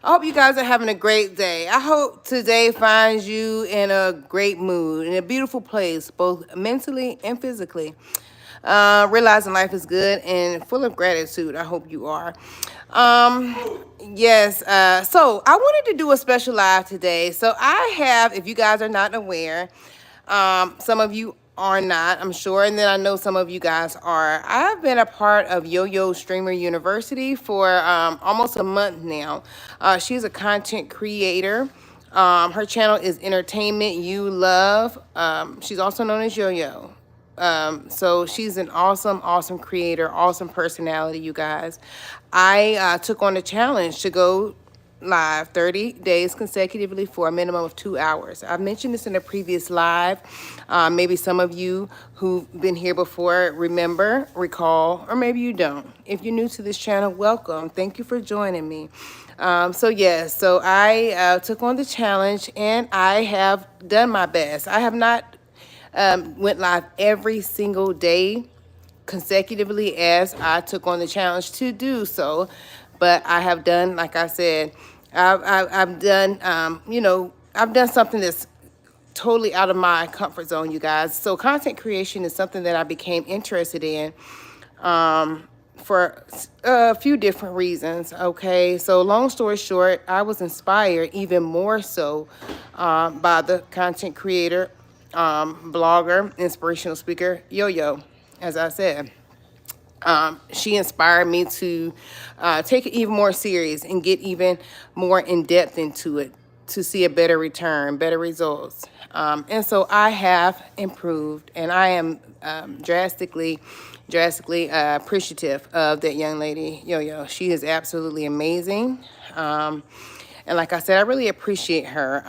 I hope you guys are having a great day. I hope today finds you in a great mood, in a beautiful place, both mentally and physically. Realizing life is good and full of gratitude. I hope you are. Um, yes. So I wanted to do a special live today. So I have, if you guys are not aware, some of you are not, I'm sure, and then I know some of you guys are. I've been a part of Yo-Yo Streamer University for almost a month now. She's a content creator. Her channel is Entertainment You Love. She's also known as Yo-Yo. So she's an awesome, awesome creator, awesome personality, you guys. I took on the challenge to go live 30 days consecutively for a minimum of 2 hours. I've mentioned this in a previous live. Maybe some of you who've been here before remember, recall, or maybe you don't. If you're new to this channel, welcome. Thank you for joining me. So I took on the challenge and I have done my best. I have not went live every single day consecutively as I took on the challenge to do so. But I have done, like I said, I've done, I've done something that's totally out of my comfort zone, you guys. So content creation is something that I became interested in for a few different reasons, okay? So long story short, I was inspired even more so by the content creator, blogger, inspirational speaker, Yo-Yo, as I said. She inspired me to take it even more serious and get even more in depth into it to see a better return, better results. And so I have improved, and I am drastically appreciative of that young lady, Yo-Yo. She is absolutely amazing. And like I said, I really appreciate her.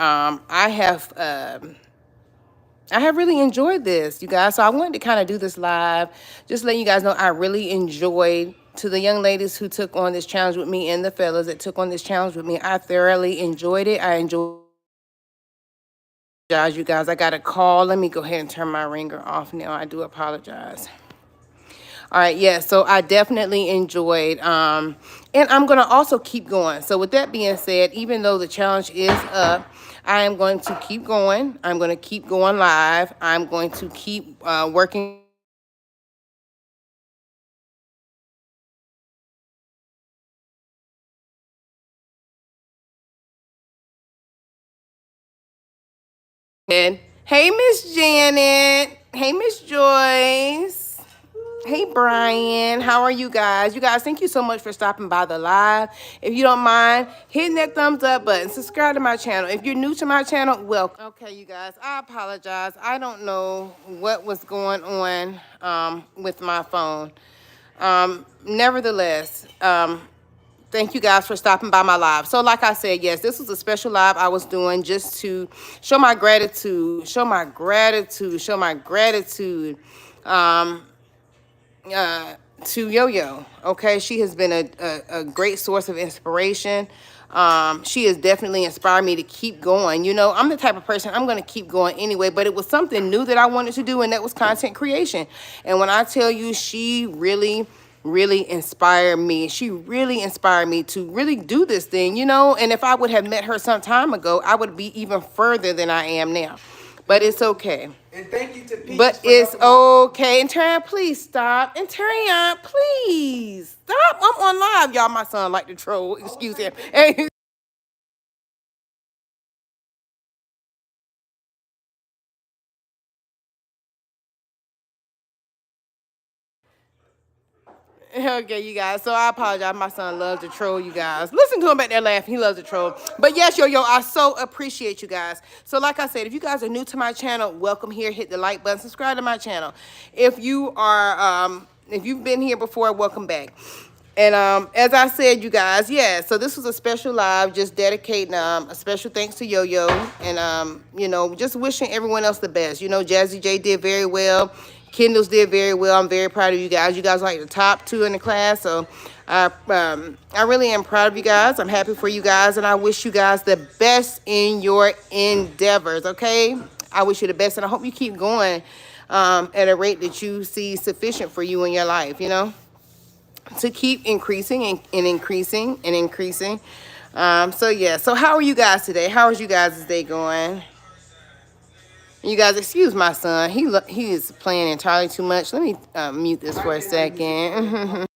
I have really enjoyed this, you guys. So I wanted to kind of do this live, just letting you guys know I really enjoyed. To the young ladies who took on this challenge with me and the fellas that took on this challenge with me, I thoroughly enjoyed it. I enjoyed, you guys. I got a call. Let me go ahead and turn my ringer off now. I do apologize. All right, yeah, so I definitely enjoyed, and I'm going to also keep going. So with that being said, even though the challenge is up, I am going to keep going. I'm going to keep going live. I'm going to keep working. And hey, Miss Janet. Hey, Miss Joyce. Hey, Brian. How are you guys? You guys, thank you so much for stopping by the live. If you don't mind, hitting that thumbs up button. Subscribe to my channel. If you're new to my channel, welcome. Okay, you guys, I apologize. I don't know what was going on with my phone. Nevertheless, thank you guys for stopping by my live. So like I said, yes, this was a special live I was doing just to show my gratitude, to Yo-Yo. Okay, she has been a great source of inspiration. She has definitely inspired me to keep going. You know, I'm the type of person, I'm going to keep going anyway, but it was something new that I wanted to do, and that was content creation. And when I tell you, she really inspired me. She really inspired me to really do this thing, you know, and if I would have met her some time ago, I would be even further than I am now. But it's okay. And thank you to Peach. But it's okay. And Tarian, please stop. And Tarian, please stop. I'm on live, y'all. My son like to troll. Excuse him. Hey. Okay, you guys. So I apologize. My son loves to troll, you guys. Listen to him back there laughing. He loves to troll. But yes, Yo-Yo, I so appreciate you guys. So like I said, if you guys are new to my channel, welcome here. Hit the like button. Subscribe to my channel. If you are, if you've been here before, welcome back. And as I said, you guys, yeah, so this was a special live, just dedicating a special thanks to Yo-Yo. And, you know, just wishing everyone else the best. You know, Jazzy J did very well. Kendall's did very well. I'm very proud of you guys. You guys are like the top 2 in the class. So I really am proud of you guys. I'm happy for you guys. And I wish you guys the best in your endeavors, okay? I wish you the best. And I hope you keep going at a rate that you see sufficient for you in your life, you know? To keep increasing and increasing and increasing. So yeah. So how are you guys today? How is you guys' day going? You guys, excuse my son. He is playing entirely too much. Let me mute this for a second.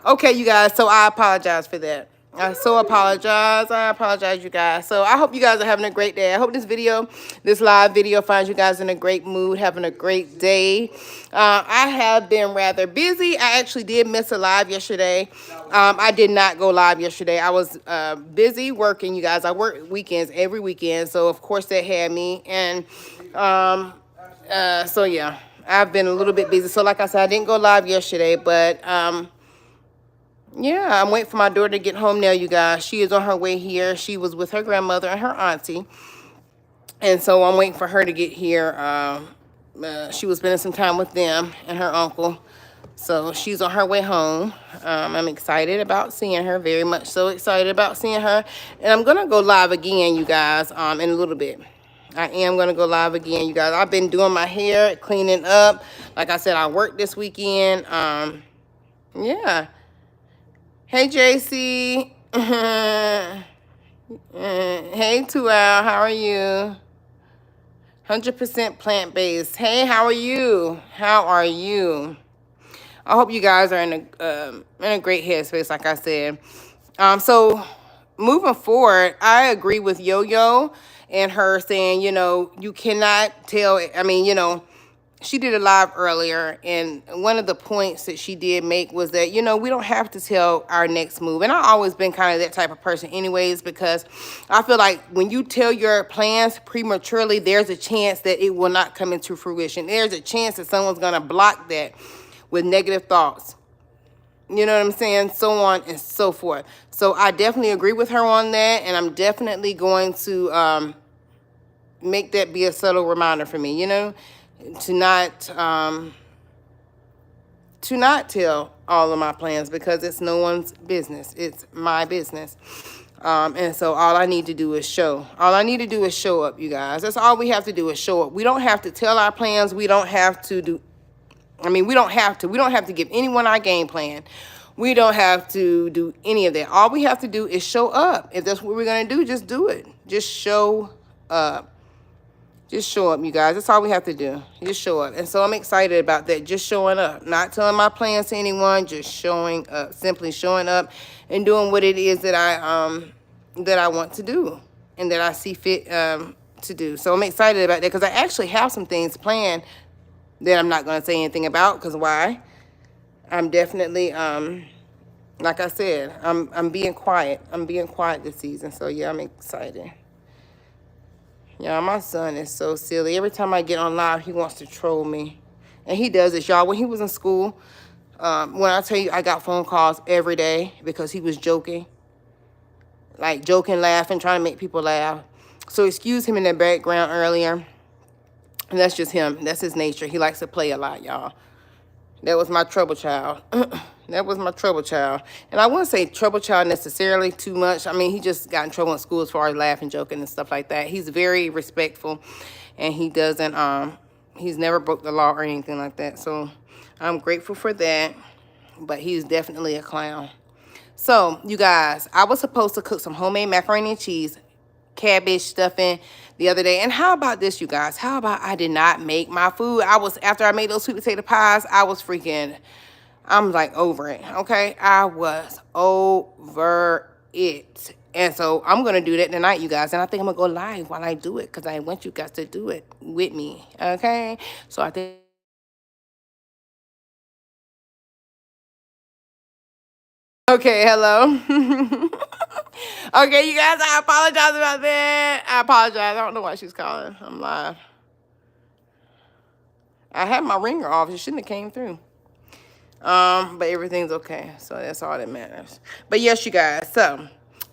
Okay, you guys. So I apologize for that. I so apologize. I apologize, you guys. So I hope you guys are having a great day. I hope this live video finds you guys in a great mood, having a great day. I have been rather busy. I actually did miss a live yesterday. I did not go live yesterday. I was busy working, you guys. I work weekends every weekend, so of course that had me. And so yeah, I've been a little bit busy. So like I said, I didn't go live yesterday, but yeah, I'm waiting for my daughter to get home now, you guys. She is on her way here. She was with her grandmother and her auntie. And so I'm waiting for her to get here. She was spending some time with them and her uncle. So she's on her way home. I'm excited about seeing her, very much so excited about seeing her. And I'm going to go live again, you guys, in a little bit. I am going to go live again, you guys. I've been doing my hair, cleaning up. Like I said, I worked this weekend. Yeah. Hey, JC. Hey, Tual. How are you? 100% plant-based. Hey, how are you? How are you? I hope you guys are in a great headspace, like I said. So moving forward, I agree with Yoyo and her saying, you cannot tell. I mean, she did a live earlier, and one of the points that she did make was that, we don't have to tell our next move. And I've always been kind of that type of person anyways, because I feel like when you tell your plans prematurely, there's a chance that it will not come into fruition. There's a chance that someone's going to block that with negative thoughts. You know what I'm saying? So on and so forth. So I definitely agree with her on that, and I'm definitely going to make that be a subtle reminder for me, to not tell all of my plans, because it's no one's business. It's my business. And so all I need to do is show. All I need to do is show up, you guys. That's all we have to do is show up. We don't have to tell our plans. We don't have to do, we don't have to. We don't have to give anyone our game plan. We don't have to do any of that. All we have to do is show up. If that's what we're going to do, just do it. Just show up. Just show up, you guys. That's all we have to do. Just show up. And so I'm excited about that. Just showing up. Not telling my plans to anyone. Just showing up. Simply showing up and doing what it is that I want to do and that I see fit to do. So I'm excited about that, because I actually have some things planned that I'm not going to say anything about, because why? I'm definitely, like I said, I'm being quiet. I'm being quiet this season. So yeah, I'm excited. Yeah, my son is so silly. Every time I get on live, he wants to troll me. And he does this, y'all. When he was in school, when I tell you I got phone calls every day because he was joking. Like joking, laughing, trying to make people laugh. So excuse him in the background earlier. And that's just him. That's his nature. He likes to play a lot, y'all. That was my trouble child. That was my trouble child. And I wouldn't say trouble child necessarily too much. I mean, he just got in trouble in school as far as laughing, joking, and stuff like that. He's very respectful, and he doesn't, he's never broke the law or anything like that. So I'm grateful for that, but he's definitely a clown. So, you guys, I was supposed to cook some homemade macaroni and cheese, cabbage stuffing the other day. And how about this, you guys? How about I did not make my food? After I made those sweet potato pies, I'm like over it, okay? I was over it. And so I'm going to do that tonight, you guys. And I think I'm going to go live while I do it, because I want you guys to do it with me, okay? So I think... Okay, hello. Okay, you guys, I apologize about that. I apologize. I don't know why she's calling. I'm live. I had my ringer off. It shouldn't have came through. But everything's okay. So that's all that matters. But yes, you guys. So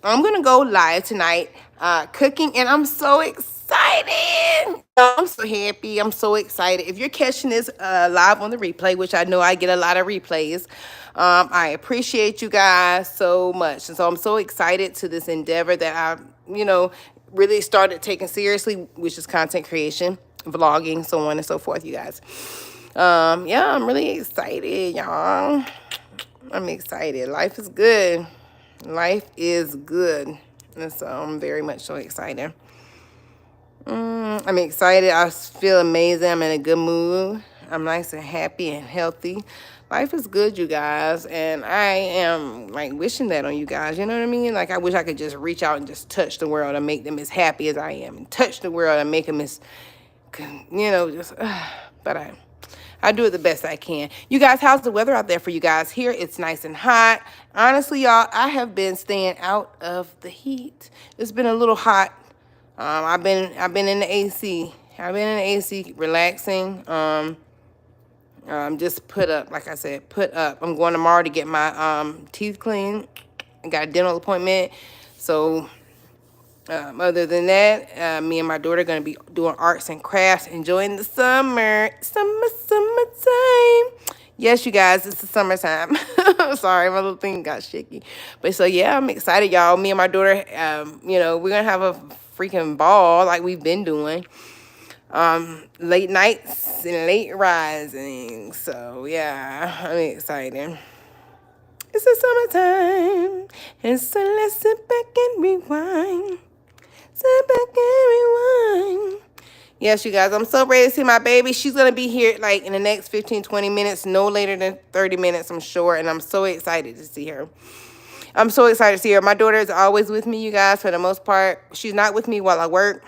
I'm gonna go live tonight, cooking, and I'm so excited. I'm so happy. I'm so excited. If you're catching this live on the replay, which I know I get a lot of replays, I appreciate you guys so much, and so I'm so excited to this endeavor that really started taking seriously, which is content creation, vlogging, so on and so forth. You guys. Yeah, I'm really excited, y'all. I'm excited. Life is good. Life is good. And so I'm very much so excited. I'm excited. I feel amazing. I'm in a good mood. I'm nice and happy and healthy. Life is good, you guys. And I am like wishing that on you guys. You know what I mean? Like I wish I could just reach out and just touch the world and make them as happy as I am. And touch the world and make them as, but I do it the best I can. You guys, how's the weather out there for you guys? Here, it's nice and hot. Honestly, y'all, I have been staying out of the heat. It's been a little hot. I've been in the AC. I've been in the AC, relaxing. Just put up, like I said, put up. I'm going tomorrow to get my teeth cleaned. I got a dental appointment. So other than that, me and my daughter are going to be doing arts and crafts, enjoying the summertime. Yes, you guys, it's the summertime. Sorry, my little thing got shaky. But so, yeah, I'm excited, y'all. Me and my daughter, we're going to have a freaking ball like we've been doing. Late nights and late rising. So, yeah, I'm excited. It's the summertime, and so let's sit back and rewind. Sit back and rewind. Yes, you guys, I'm so ready to see my baby. She's going to be here like in the next 15, 20 minutes, no later than 30 minutes, I'm sure. And I'm so excited to see her. I'm so excited to see her. My daughter is always with me, you guys, for the most part. She's not with me while I work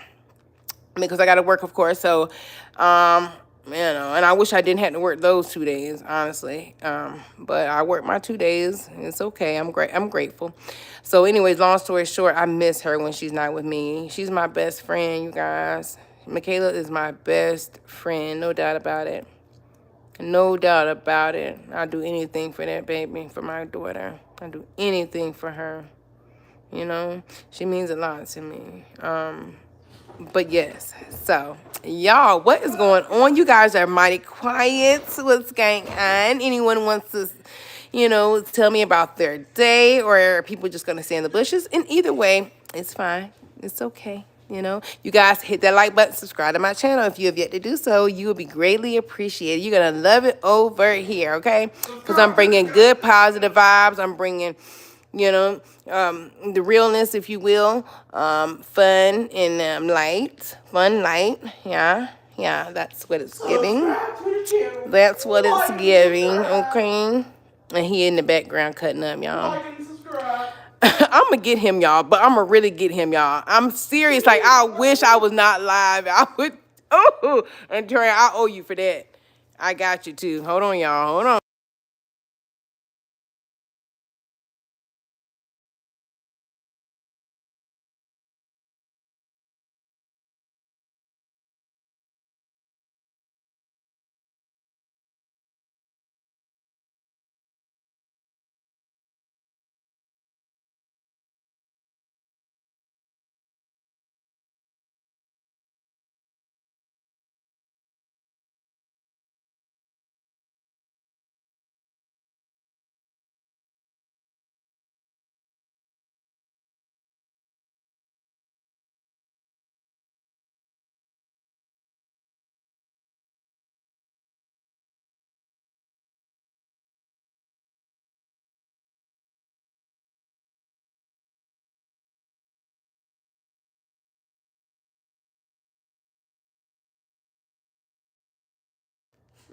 because I got to work, of course. So, and I wish I didn't have to work those 2 days, honestly. But I work my 2 days. It's okay. I'm grateful. So anyways, long story short, I miss her when she's not with me. She's my best friend, you guys. Michaela is my best friend, no doubt about it. No doubt about it. I'll do anything for that baby, for my daughter. I'll do anything for her. She means a lot to me. But yes, so y'all, what is going on? You guys are mighty quiet. What's going on? Anyone wants to, tell me about their day, or are people just gonna stay in the bushes? And either way, it's fine. It's okay. You guys hit that like button, subscribe to my channel if you have yet to do so. You will be greatly appreciated. You're gonna love it over here, okay? Because I'm bringing good, positive vibes. I'm bringing, the realness, if you will, fun and light, yeah, that's what it's giving. That's what it's giving, okay? And he in the background cutting up, y'all. I'm gonna get him, y'all, but I'm gonna really get him, y'all. I'm serious. Like, I wish I was not live. I would, and Tori, I owe you for that. I got you too. Hold on, y'all. Hold on.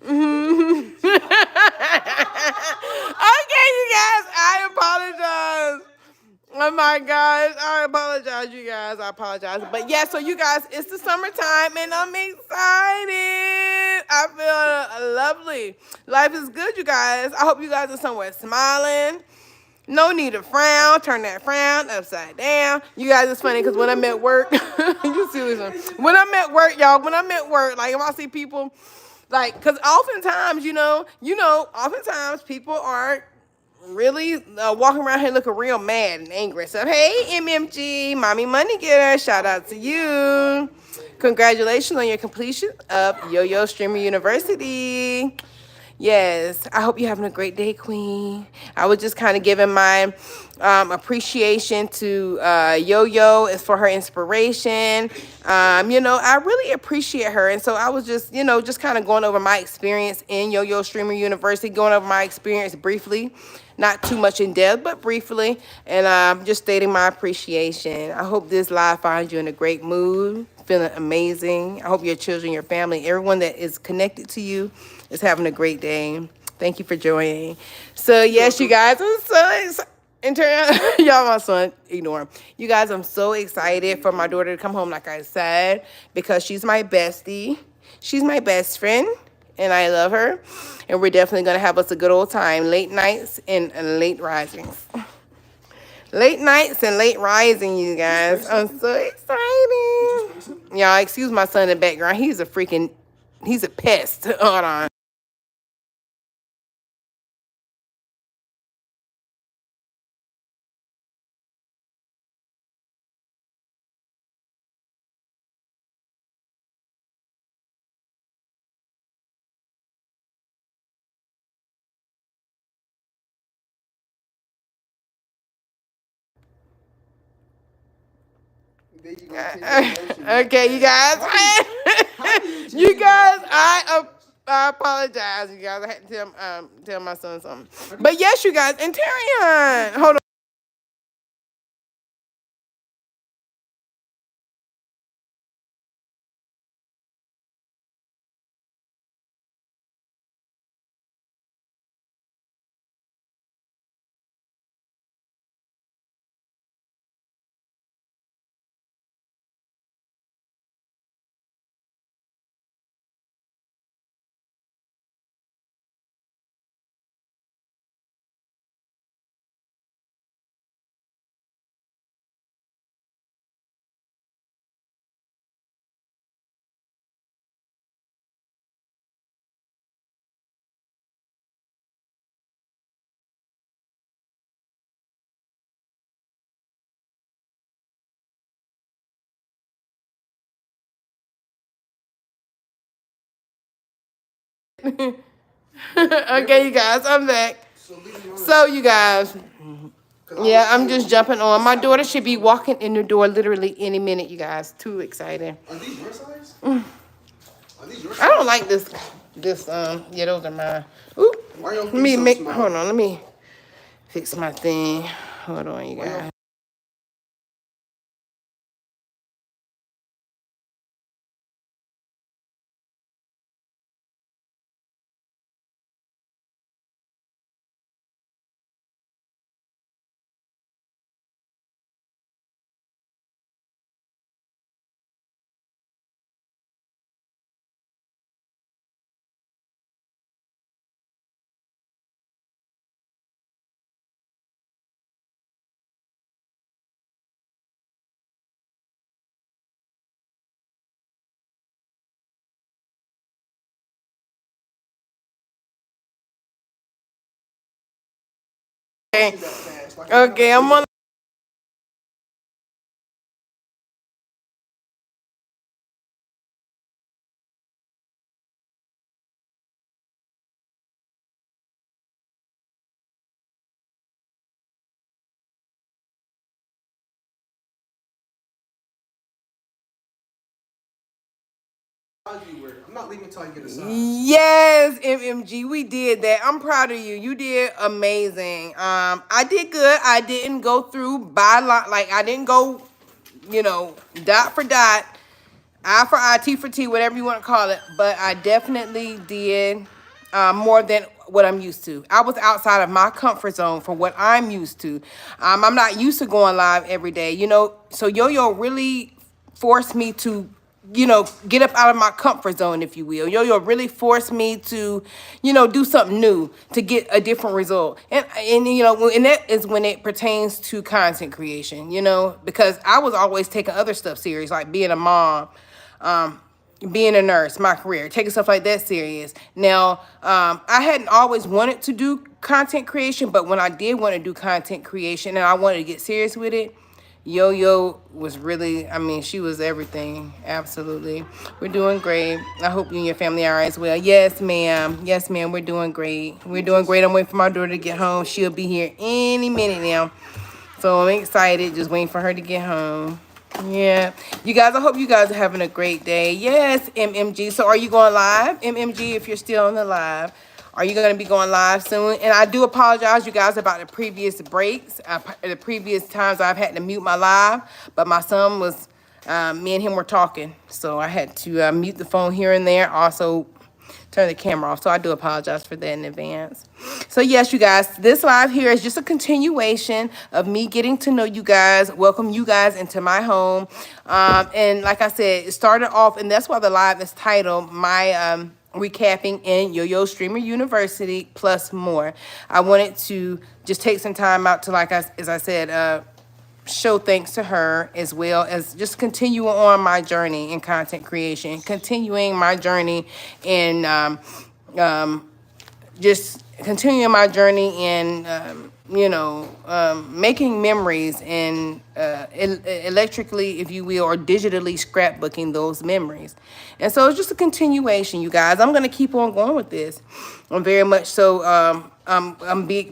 Okay, you guys, I apologize. Oh my gosh, I apologize, you guys. I apologize. But yeah, so you guys, it's the summertime and I'm excited. I feel lovely. Life is good, you guys. I hope you guys are somewhere smiling. No need to frown. Turn that frown upside down. You guys, it's funny because when I'm at work, you see this one. When I'm at work, y'all, like if I see people Like, cause oftentimes, oftentimes people are really walking around here looking real mad and angry and stuff. Hey, MMG, Mommy Money Getter, shout out to you. Congratulations on your completion of Yoyo Streamer University. Yes, I hope you're having a great day, Queen. I was just kind of giving my appreciation to Yo-Yo as for her inspiration. I really appreciate her. And so I was just, just kind of going over my experience in Yo-Yo Streamer University, going over my experience briefly, not too much in depth, but briefly, and just stating my appreciation. I hope this live finds you in a great mood, feeling amazing. I hope your children, your family, everyone that is connected to you is having a great day. Thank you for joining. So yes, you guys, I'm so excited. Y'all, my son, ignore him. You guys, I'm so excited for my daughter to come home, like I said, because she's my bestie. She's my best friend, and I love her. And we're definitely going to have us a good old time. Late nights and late risings. Late nights and late rising, you guys. I'm so excited. Y'all, excuse my son in the background. He's a pest. Hold on. Okay, you guys. You guys, I apologize. You guys, I had to tell my son something. But yes, you guys, and Terrion, hold on. Okay, you guys, I'm back. So, you guys, yeah, I'm just jumping on. My daughter should be walking in the door literally any minute, you guys. Too exciting. Are these your size? I don't like this, yeah, those are mine. Ooh, let me make, hold on, let me fix my thing. Hold on, you guys. Okay, okay, I'm on. I'm not leaving until I get a size. Yes, MMG, we did that. I'm proud of you. You did amazing. I did good. I didn't go through by line, like I didn't go, dot for dot, I for I, T for T, whatever you want to call it. But I definitely did more than what I'm used to. I was outside of my comfort zone for what I'm used to. I'm not used to going live every day, So Yo-Yo really forced me to, get up out of my comfort zone, if you will. Yo-Yo really forced me to, do something new to get a different result. And that is when it pertains to content creation, because I was always taking other stuff serious, like being a mom, being a nurse, my career, taking stuff like that serious. Now, I hadn't always wanted to do content creation, but when I did want to do content creation and I wanted to get serious with it, Yo-Yo was really, I mean, she was everything. Absolutely. We're doing great. I hope you and your family are as well. Yes, ma'am. Yes, ma'am. We're doing great. We're doing great. I'm waiting for my daughter to get home. She'll be here any minute now. So I'm excited. Just waiting for her to get home. Yeah. You guys, I hope you guys are having a great day. Yes, MMG. So are you going live? MMG, if you're still on the live. Are you going to be going live soon? And I do apologize, you guys, about the previous breaks, the previous times I've had to mute my live. But my son was, me and him were talking. So I had to mute the phone here and there. Also, turn the camera off. So I do apologize for that in advance. So yes, you guys, this live here is just a continuation of me getting to know you guys, welcome you guys into my home. And like I said, it started off, and that's why the live is titled my recapping in Yo-Yo Streamer University plus more. I wanted to just take some time out to, as I said, show thanks to her, as well as just continue on my journey in content creation, continuing my journey in just continuing my journey in making memories and electrically, if you will, or digitally scrapbooking those memories. And so it's just a continuation, you guys. I'm going to keep on going with this. I'm very much so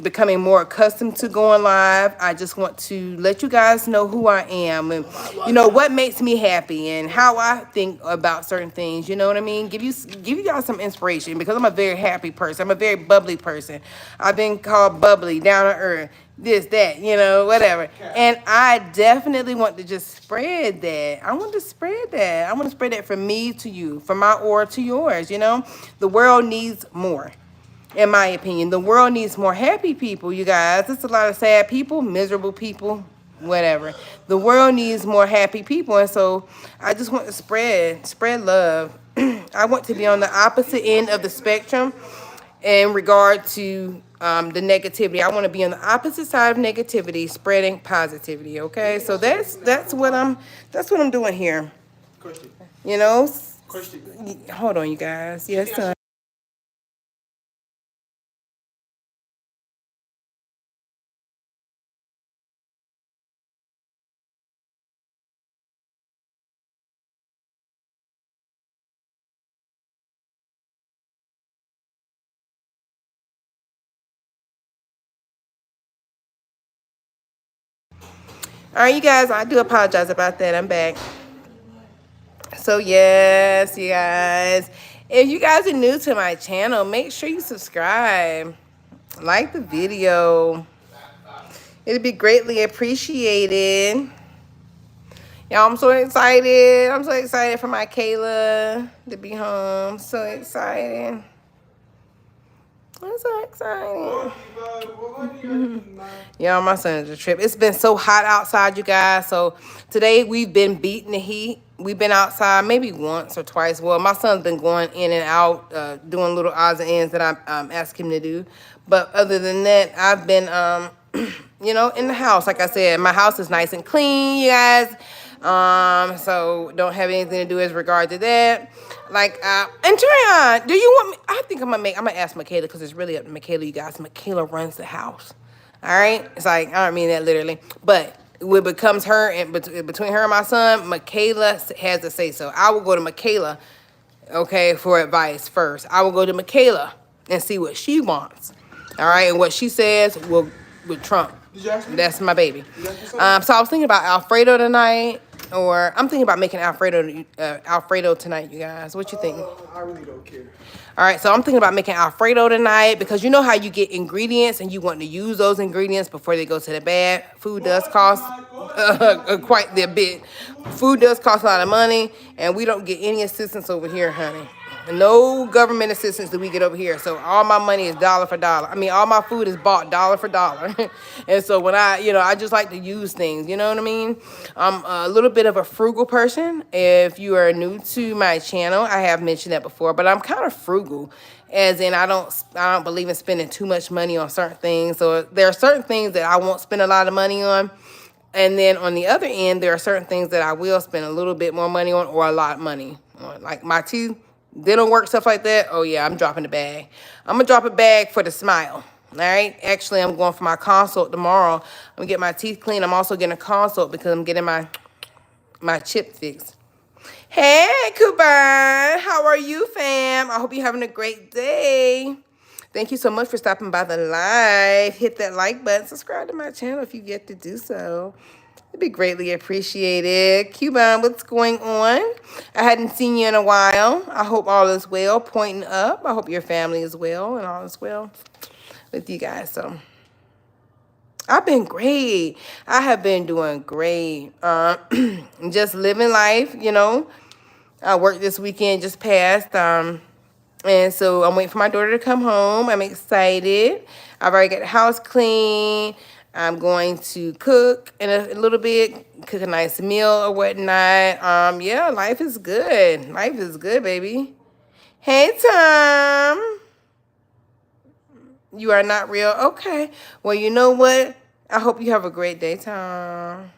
becoming more accustomed to going live. I just want to let you guys know who I am and, what makes me happy and how I think about certain things. You know what I mean? Give you guys some inspiration, because I'm a very happy person. I'm a very bubbly person. I've been called bubbly, down to earth, this, that, whatever. And I definitely want to just spread that. I want to spread that. I want to spread that from me to you, from my aura to yours. The world needs more. In my opinion, the world needs more happy people, you guys. There's a lot of sad people, miserable people, whatever. The world needs more happy people, and so I just want to spread love. I want to be on the opposite end of the spectrum in regard to the negativity. I want to be on the opposite side of negativity, spreading positivity. Okay, so that's what I'm doing here. Question. Question. Hold on, you guys. Yes, sir. All right, you guys, I do apologize about that. I'm back. So yes, you guys, if you guys are new to my channel, make sure you subscribe, like the video. It'd be greatly appreciated. Y'all, I'm so excited. I'm so excited for my Kayla to be home. So excited. I'm so excited. Y'all, my son is a trip. It's been so hot outside, you guys. So today we've been beating the heat. We've been outside maybe once or twice. Well, my son's been going in and out, doing little odds and ends that I asked him to do. But other than that, I've been, in the house. Like I said, my house is nice and clean, you guys. So don't have anything to do as regard to that. And Tryon, do you want me? I think I'm gonna ask Michaela, because it's really up to Michaela, you guys. Michaela runs the house. All right? It's like, I don't mean that literally, but when it becomes her and between her and my son, Michaela has to say so. I will go to Michaela, okay, for advice first. I will go to Michaela and see what she wants. All right, and what she says will trump. That's my baby. So I was thinking about Alfredo tonight, or I'm thinking about making Alfredo tonight, you guys. What you think? I really don't care. All right, so I'm thinking about making Alfredo tonight, because you know how you get ingredients and you want to use those ingredients before they go to the bad. Food does cost quite a bit. Food does cost a lot of money, and we don't get any assistance over here, honey. No government assistance that we get over here. So all my money is dollar for dollar. I mean, all my food is bought dollar for dollar. And so when I just like to use things, you know what I mean? I'm a little bit of a frugal person. If you are new to my channel, I have mentioned that before, but I'm kind of frugal, as in I don't believe in spending too much money on certain things. So there are certain things that I won't spend a lot of money on. And then on the other end, there are certain things that I will spend a little bit more money on, or a lot of money. Like my teeth, they don't work, stuff like that. Oh yeah, I'm dropping the bag. I'm gonna drop a bag for the smile. All right. Actually, I'm going for my consult tomorrow. I'm gonna get my teeth cleaned. I'm also getting a consult because I'm getting my chip fixed. Hey, Kuban. How are you, fam? I hope you're having a great day. Thank you so much for stopping by the live. Hit that like button. Subscribe to my channel if you've yet to do so. It'd be greatly appreciated. Cuban, what's going on? I hadn't seen you in a while. I hope all is well, pointing up. I hope your family is well and all is well with you guys. So I've been great. I have been doing great. Just living life, you know. I worked this weekend just passed. And so I'm waiting for my daughter to come home. I'm excited. I've already got the house clean. I'm going to cook in a little bit, cook a nice meal or whatnot. Yeah, life is good. Life is good, baby. Hey, Tom. You are not real? Okay. Well, you know what? I hope you have a great day, Tom.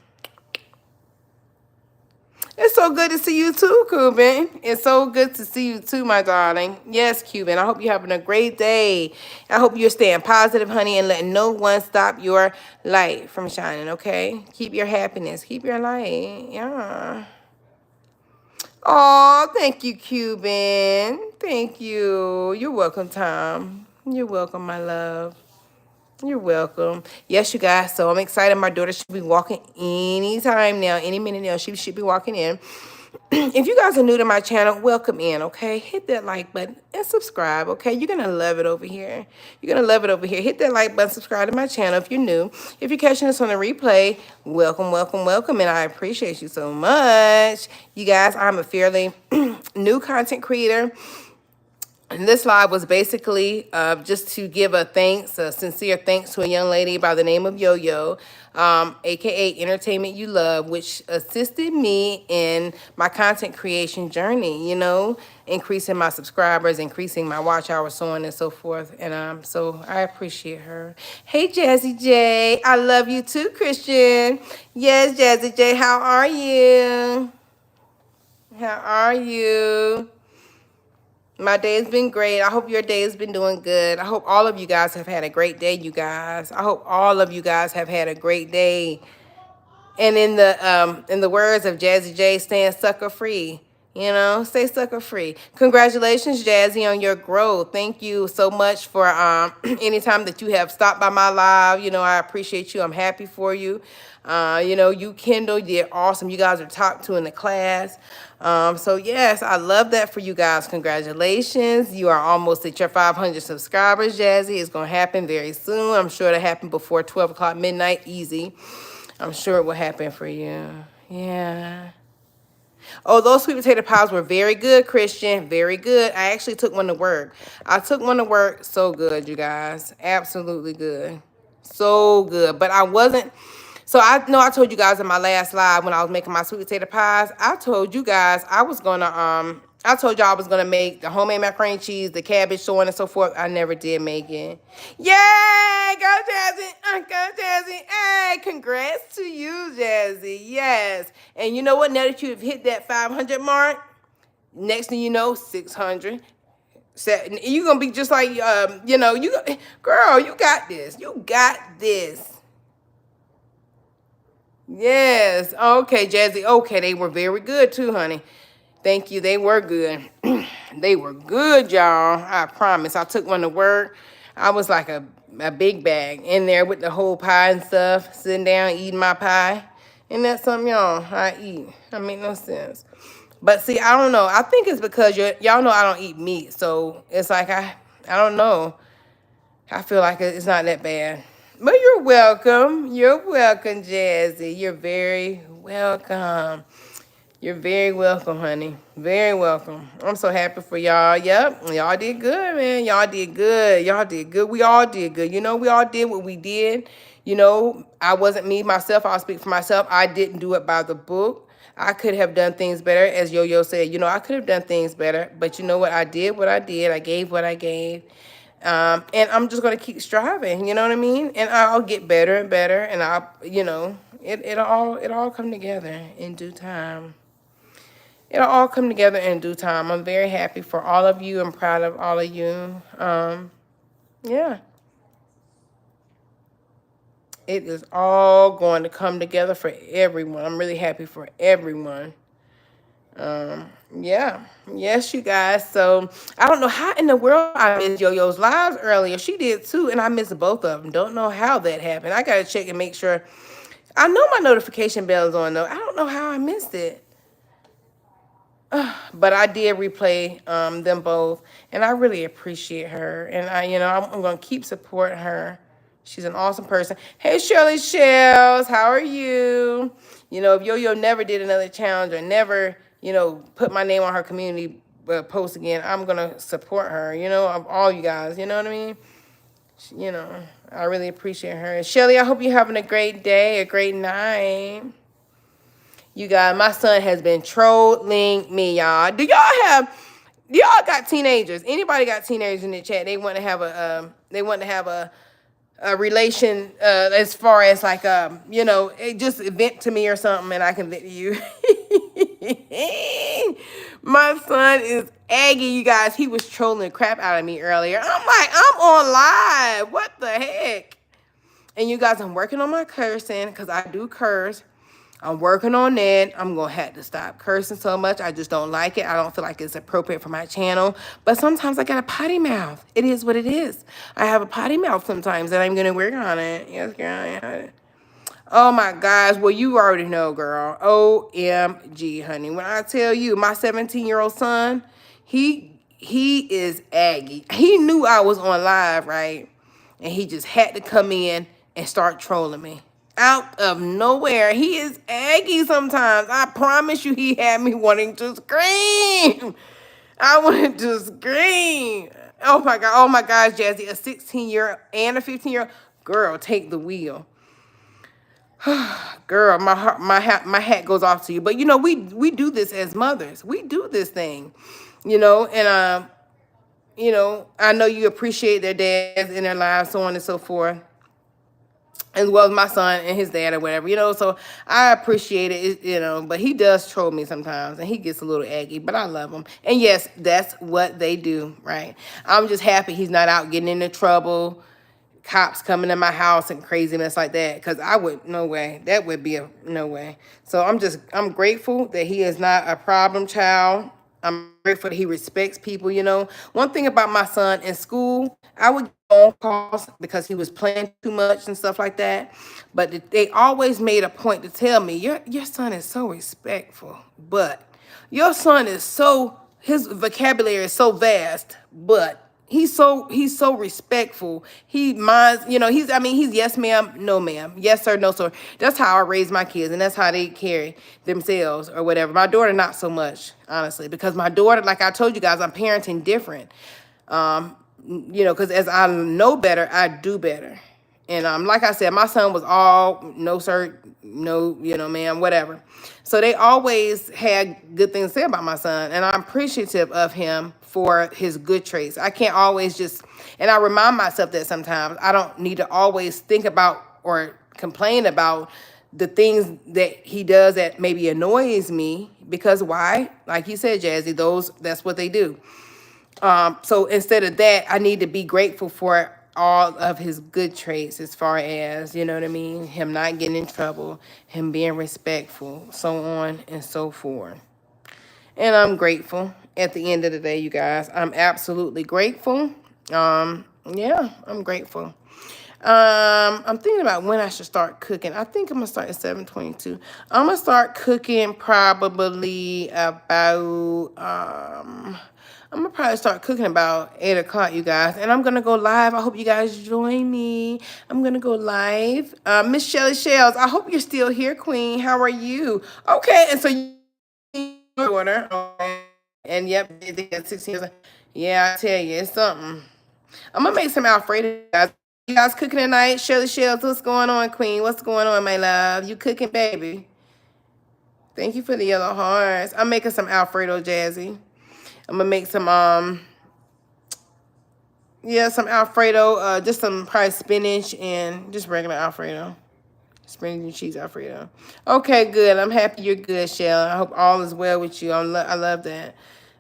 It's so good to see you too, Cuban. It's so good to see you too, my darling. Yes, Cuban. I hope you're having a great day. I hope you're staying positive, honey, and letting no one stop your light from shining, okay? Keep your happiness. Keep your light. Yeah. Oh, thank you, Cuban. Thank you. You're welcome, Tom. You're welcome, my love. You're welcome. Yes, you guys. So I'm excited. My daughter should be walking anytime now, any minute now. She should be walking in. If you guys are new to my channel, welcome in, okay? Hit that like button and subscribe, okay? You're going to love it over here. You're going to love it over here. Hit that like button, subscribe to my channel if you're new. If you're catching this on the replay, welcome, welcome, welcome, and I appreciate you so much. You guys, I'm a fairly new content creator. And this live was basically just to give a sincere thanks to a young lady by the name of Yoyo, aka Entertainment You Love, which assisted me in my content creation journey, you know, increasing my subscribers, increasing my watch hours, so on and so forth. And so I appreciate her. Hey, Jazzy J, I love you too, Christian. Yes, Jazzy J, how are you? How are you? My day has been great. I hope your day has been doing good. I hope all of you guys have had a great day, you guys. I hope all of you guys have had a great day. And in the words of Jazzy J, staying sucker free. You know, stay sucker free. Congratulations, Jazzy, on your growth. Thank you so much for anytime that you have stopped by my live. You know, I appreciate you. I'm happy for you. You know, you, Kendall, you did awesome. You guys are top 2 in the class. So yes, I love that for you guys. Congratulations. You are almost at your 500 subscribers, Jazzy. It's going to happen very soon. I'm sure it'll happen before 12 o'clock midnight. Easy. I'm sure it will happen for you. Yeah. Oh, those sweet potato pies were very good, Christian. Very good. I actually took one to work. I took one to work. So good, you guys. Absolutely good. So good. But I wasn't. So I know I told you guys in my last live when I was making my sweet potato pies, I told you guys I was gonna I told y'all I was gonna make the homemade macaroni and cheese, the cabbage, so on and so forth. I never did make it. Yay! Go Jazzy! Go Jazzy! Hey, congrats to you, Jazzy. Yes. And you know what? Now that you've hit that 500 mark, next thing you know, 600. You're gonna be just like you know, girl, you got this. You got this. Yes. Okay, Jazzy. Okay, they were very good too, honey. Thank you. They were good. They were good, y'all. I promise. I took one to work. I was like a big bag in there with the whole pie and stuff, sitting down, eating my pie. And that's something, y'all, I eat. That make no sense. But see, I don't know. I think it's because y'all know I don't eat meat. So it's like I don't know. I feel like it's not that bad. But you're welcome. You're welcome, Jazzy. You're very welcome. You're very welcome, honey. Very welcome. I'm so happy for y'all. Yep. Y'all did good, man. Y'all did good. Y'all did good. We all did good. You know, we all did what we did. You know, I wasn't me, myself. I'll speak for myself. I didn't do it by the book. I could have done things better. As Yo-Yo said, you know, I could have done things better. But you know what? I did what I did. I gave what I gave. And I'm just going to keep striving, you know what I mean? And I'll get better and better. And I'll, you know, it'll all come together in due time. it'll all come together in due time. I'm very happy for all of you. I'm proud of all of you. Yeah, it is all going to come together for everyone. I'm really happy for everyone. Yeah, yes, you guys. So I don't know how in the world I missed Yo-Yo's lives earlier. She did too, and I missed both of them. Don't know how that happened. I gotta check and make sure. I know my notification bell is on though. I don't know how I missed it. But I did replay them both, and I really appreciate her. And I'm gonna keep supporting her. She's an awesome person. Hey, Shirley Shells, how are you? If Yo-Yo never did another challenge or never, put my name on her community post again, I'm gonna support her. Of all you guys. You know what I mean? You know, I really appreciate her. Shirley, I hope you're having a great day, a great night. You guys, my son has been trolling me, y'all. Do y'all got teenagers? Anybody got teenagers in the chat? They want to have a relation as far as like it just vent to me or something, and I can vent to you. My son is Aggie, you guys. He was trolling the crap out of me earlier. I'm like, I'm on live. What the heck? And you guys, I'm working on my cursing because I do curse. I'm working on that. I'm going to have to stop cursing so much. I just don't like it. I don't feel like it's appropriate for my channel. But sometimes I got a potty mouth. It is what it is. I have a potty mouth sometimes, and I'm going to work on it. Yes, girl. Yeah. Oh, my gosh. Well, you already know, girl. OMG, honey. When I tell you, my 17-year-old son, he is Aggie. He knew I was on live, right? And he just had to come in and start trolling me out of nowhere. He is Aggie sometimes. I promise you, he had me wanting to scream. I wanted to scream. Oh my God. Oh my gosh, Jazzy, a 16-year and a 15-year girl, take the wheel. Girl, my hat goes off to you. But we do this as mothers. We do this thing, and I know you appreciate their dads in their lives, so on and so forth, as well as my son and his dad or whatever, so I appreciate it, but he does troll me sometimes, and he gets a little aggy, but I love him. And yes, that's what they do, right? I'm just happy he's not out getting into trouble, cops coming to my house and craziness like that, because I would, no way, that would be a no way. So I'm grateful that he is not a problem child. I'm grateful that he respects people. One thing about my son in school, I would get phone calls because he was playing too much and stuff like that, but they always made a point to tell me, your son is so respectful, but your son is so, his vocabulary is so vast, but he's so respectful. He minds, he's yes ma'am, no ma'am, yes sir, no sir. That's how I raise my kids, and that's how they carry themselves or whatever. My daughter, not so much, honestly, because my daughter, like I told you guys, I'm parenting different. Because as I know better, I do better. And like I said, my son was all no sir, no, ma'am, whatever. So they always had good things to say about my son, and I'm appreciative of him for his good traits. I can't always and I remind myself that sometimes I don't need to always think about or complain about the things that he does that maybe annoys me, because why? Like you said, Jazzy, that's what they do. So instead of that, I need to be grateful for all of his good traits, as far as, you know what I mean? Him not getting in trouble, him being respectful, so on and so forth. And I'm grateful at the end of the day, you guys. I'm absolutely grateful. Yeah, I'm grateful. I'm thinking about when I should start cooking. I think I'm gonna start at 7:22. I'm gonna start cooking probably about I'm gonna probably start cooking about 8 o'clock, you guys. And I'm gonna go live. I hope you guys join me. I'm gonna go live. Miss Shelly Shells, I hope you're still here, Queen. How are you? Okay, and so you daughter. Okay. And yep, they got 16 years. Yeah, I tell you, it's something. I'm gonna make some Alfredo, guys. You guys cooking tonight? Shelly Shells, what's going on, Queen? What's going on, my love? You cooking, baby? Thank you for the yellow hearts. I'm making some Alfredo, Jazzy. I'm gonna make some some Alfredo, just some probably spinach and just regular Alfredo. Spinach and cheese Alfredo. Okay, good. I'm happy you're good, Shell. I hope all is well with you. I love that.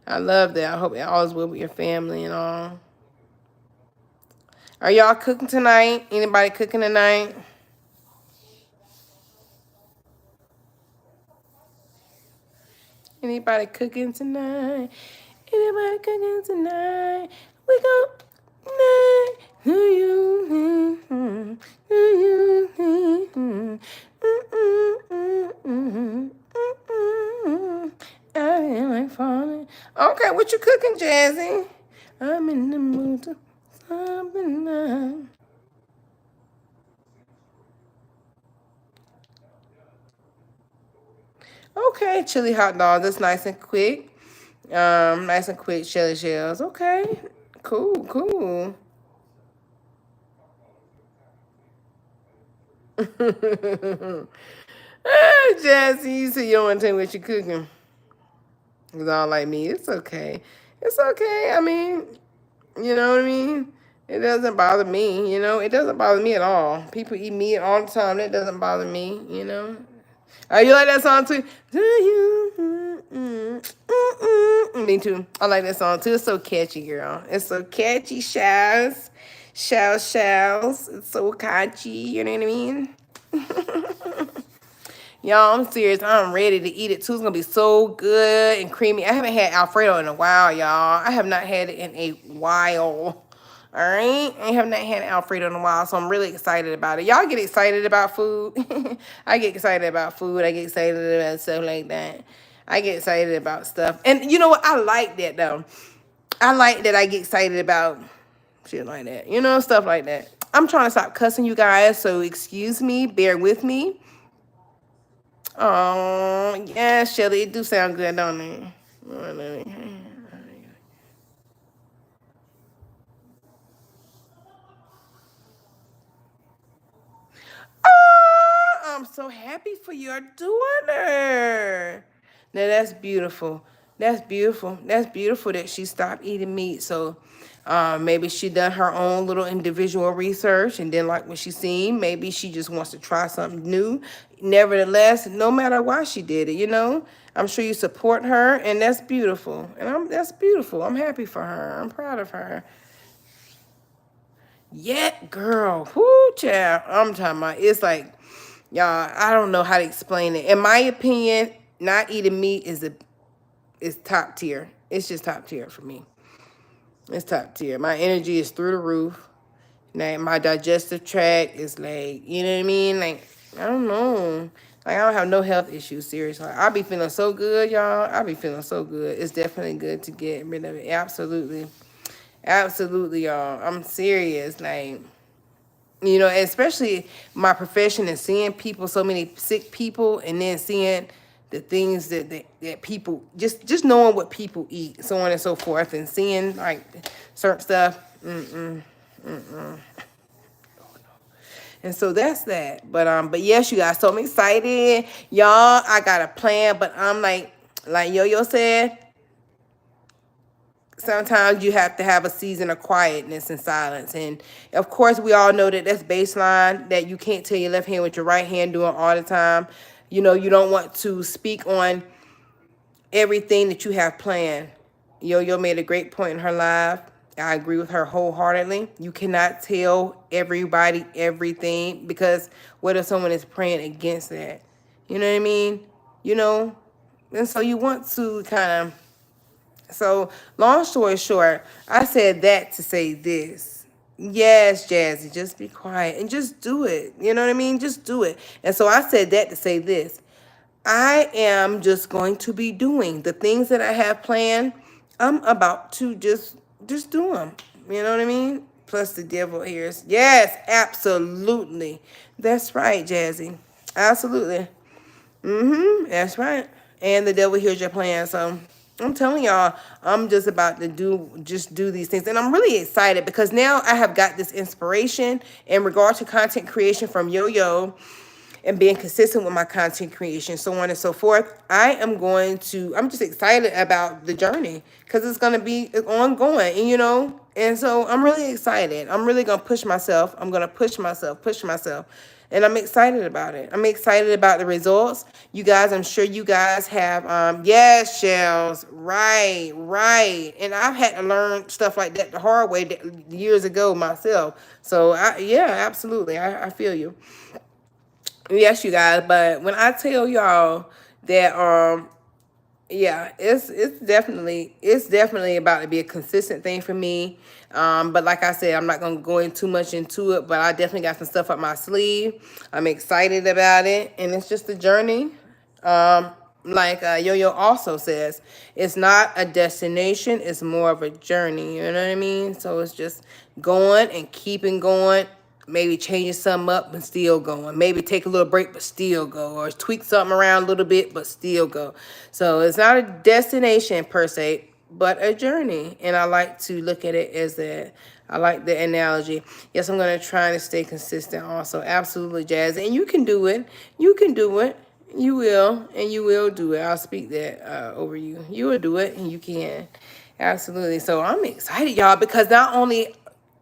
I love that. I hope all is well with your family and all. Are y'all cooking tonight? Anybody cooking tonight? Anybody cooking tonight? Anybody cooking tonight? We gon' night. Do you? Do you? I feel like falling. Okay, what you cooking, Jazzy? I'm in the mood to something now. Okay, chili hot dog. That's nice and quick. Nice and quick chili shells. Okay, cool, cool. Ah, Jazzy, you said you don't want to tell me what you're cooking. It's all like me. It's okay. It's okay. I mean, you know what I mean? It doesn't bother me, you know? It doesn't bother me at all. People eat meat all the time. That doesn't bother me, you know? Oh, you like that song too? Do you? Me too. I like that song too. It's so catchy, girl. It's so catchy, shouts. Shouts. It's so catchy, you know what I mean? Y'all, I'm serious. I'm ready to eat it too. It's gonna be so good and creamy. I haven't had Alfredo in a while, y'all. I have not had it in a while. All right, I have not had Alfredo in a while, so I'm really excited about it. Y'all get excited about food. I get excited about food. I get excited about stuff like that. I get excited about stuff, and you know what? I like that though. I like that I get excited about shit like that. You know, stuff like that. I'm trying to stop cussing you guys, so excuse me. Bear with me. Oh, yeah, Shelly, it do sound good, don't it? Oh, I'm so happy for your daughter. Now that's beautiful. That's beautiful. That's beautiful that she stopped eating meat. So maybe she done her own little individual research and then like what she seen, maybe she just wants to try something new. Nevertheless, no matter why she did it, you know, I'm sure you support her and that's beautiful. And that's beautiful. I'm happy for her. I'm proud of her. Yeah, girl. Whoo, child. I'm talking about it's like, y'all, I don't know how to explain it. In my opinion, not eating meat is top tier. It's just top tier for me. It's top tier. My energy is through the roof. Like my digestive tract is like, you know what I mean? Like, I don't know. Like I don't have no health issues, seriously. I be feeling so good, y'all. I be feeling so good. It's definitely good to get rid of it. Absolutely. Absolutely, y'all. I'm serious. Like, you know, especially my profession and seeing people, so many sick people, and then seeing the things that people just knowing what people eat, so on and so forth, and seeing like certain stuff. And so that's that. But yes, you guys. So I'm excited, y'all. I got a plan, but I'm like Yo-Yo said, sometimes you have to have a season of quietness and silence. And of course, we all know that that's baseline, that you can't tell your left hand what your right hand doing all the time. You know, you don't want to speak on everything that you have planned. Yo-Yo made a great point in her live. I agree with her wholeheartedly. You cannot tell everybody everything, because what if someone is praying against that? You know what I mean? You know? And so you want to kind of, so, long story short, I said that to say this. Yes, Jazzy, just be quiet and just do it. You know what I mean? Just do it. And so I said that to say this. I am just going to be doing the things that I have planned. I'm about to just do them. You know what I mean? Plus the devil hears. Yes, absolutely. That's right, Jazzy. Absolutely. That's right. And the devil hears your plan. So I'm telling y'all, I'm just about to do these things. And I'm really excited because now I have got this inspiration in regard to content creation from Yo-Yo and being consistent with my content creation, so on and so forth. I'm just excited about the journey because it's going to be ongoing. And, you know, And so I'm really excited. I'm really gonna push myself. I'm gonna push myself. And I'm excited about it. I'm excited about the results. You guys, I'm sure you guys have yes, shells. Right, right. And I've had to learn stuff like that the hard way years ago myself. So yeah, absolutely. I feel you. Yes, you guys, but when I tell y'all that yeah, it's definitely about to be a consistent thing for me. But like I said, I'm not gonna go in too much into it, but I definitely got some stuff up my sleeve. I'm excited about it, and it's just a journey. Like Yo-Yo also says, it's not a destination; it's more of a journey. You know what I mean? So it's just going and keeping going. Maybe changing something up but still going. Maybe take a little break but still go, or tweak something around a little bit but still go. So it's not a destination per se, but a journey. And I like to look at it as that. I like the analogy. Yes, I'm gonna try to stay consistent also. Absolutely, Jazz. And you can do it. You can do it. You will, and you will do it. I'll speak that over you. You will do it, and you can. Absolutely. So I'm excited, y'all, because not only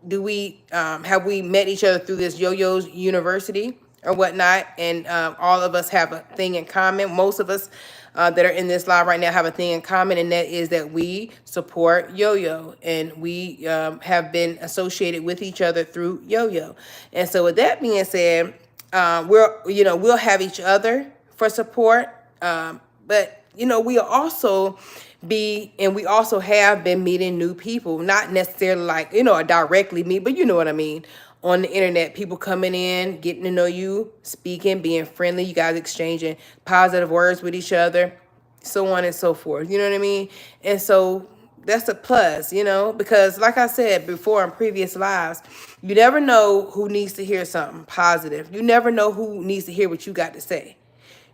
do we have we met each other through this Yo-Yo's University or whatnot, and all of us have a thing in common. Most of us that are in this live right now have a thing in common, and that is that we support Yo-Yo, and we have been associated with each other through Yo-Yo. And so, with that being said, we'll have each other for support, but we also we also have been meeting new people, not necessarily like directly meet, but you know what I mean, on the internet, people coming in, getting to know you, speaking, being friendly, you guys exchanging positive words with each other, so on and so forth, you know what I mean? And so that's a plus, because like I said before in previous lives, you never know who needs to hear something positive. You never know who needs to hear what you got to say.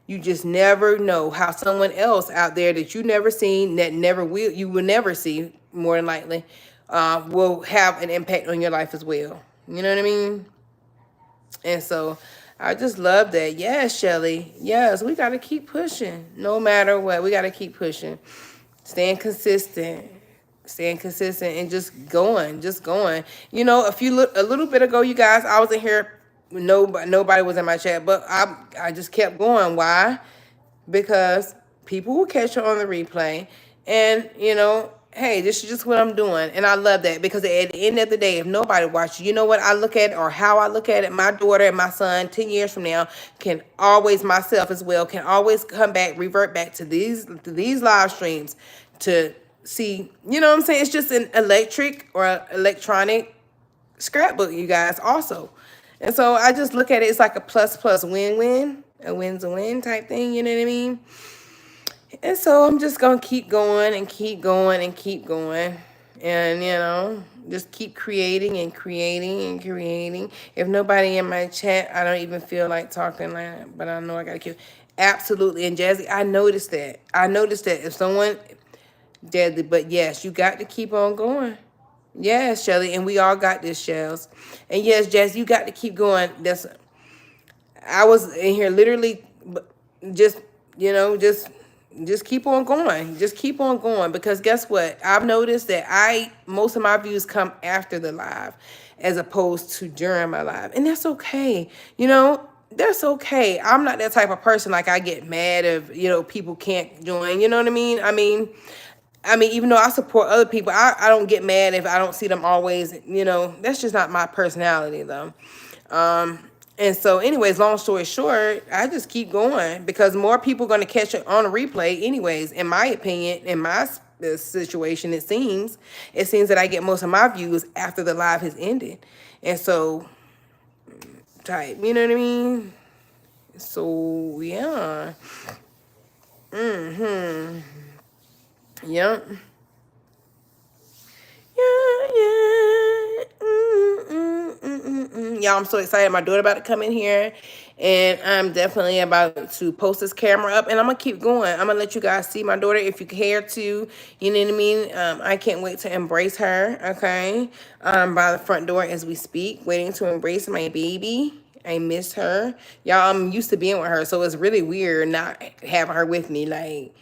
You just never know how someone else out there that you never seen, that you will never see, more than likely, will have an impact on your life as well. You know what I mean? And so I just love that. Yes, Shelly. Yes, we got to keep pushing. No matter what, we got to keep pushing. Staying consistent. Staying consistent and just going, just going. A little bit ago, you guys, I was in here. Nobody was in my chat, but I just kept going. Why? Because people will catch it on the replay, and hey, this is just what I'm doing, and I love that, because at the end of the day, if nobody watches, you know what I look at, or how I look at it, my daughter and my son 10 years from now can always, myself as well, can always come back, revert back to these live streams to see, you know what I'm saying? It's just an electric or electronic scrapbook, you guys, also. And so I just look at it, it's like a plus plus win-win, a win's a win type thing, you know what I mean? And so I'm just gonna keep going and keep going and keep going. And just keep creating and creating and creating. If nobody in my chat, I don't even feel like talking like, but I know I gotta keep. Absolutely. And Jazzy, I noticed that. If someone deadly, but yes, you got to keep on going. Yes, Shelly, and we all got this, Shells. And yes, Jazz, you got to keep going. I was in here literally, just just keep on going. Just keep on going, because guess what? I've noticed that most of my views come after the live as opposed to during my live. And that's okay. That's okay. I'm not that type of person, like I get mad if, people can't join. You know what I mean? I mean, even though I support other people, I don't get mad if I don't see them always. That's just not my personality, though. And so, anyways, long story short, I just keep going, because more people are going to catch it on a replay, anyways. In my opinion, in my situation, it seems that I get most of my views after the live has ended, and so type. You know what I mean? So yeah. Yep. Yeah, yeah. Y'all, I'm so excited. My daughter about to come in here, and I'm definitely about to post this camera up, and I'm gonna keep going. I'm gonna let you guys see my daughter if you care to. You know what I mean? I can't wait to embrace her. Okay, by the front door as we speak, waiting to embrace my baby. I miss her, y'all. I'm used to being with her, so it's really weird not having her with me. Like,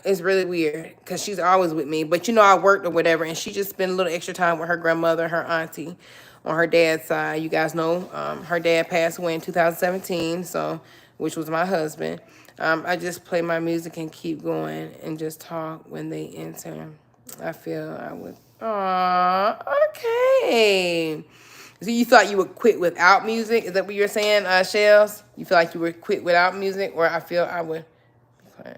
it's really weird because she's always with me. But I worked or whatever, and she just spent a little extra time with her grandmother, her auntie, on her dad's side. You guys know, her dad passed away in 2017, so which was my husband. I just play my music and keep going and just talk when they enter. I feel I would. Aw, okay. So you thought you would quit without music? Is that what you're saying, Shells? You feel like you would quit without music, or I feel I would. Okay.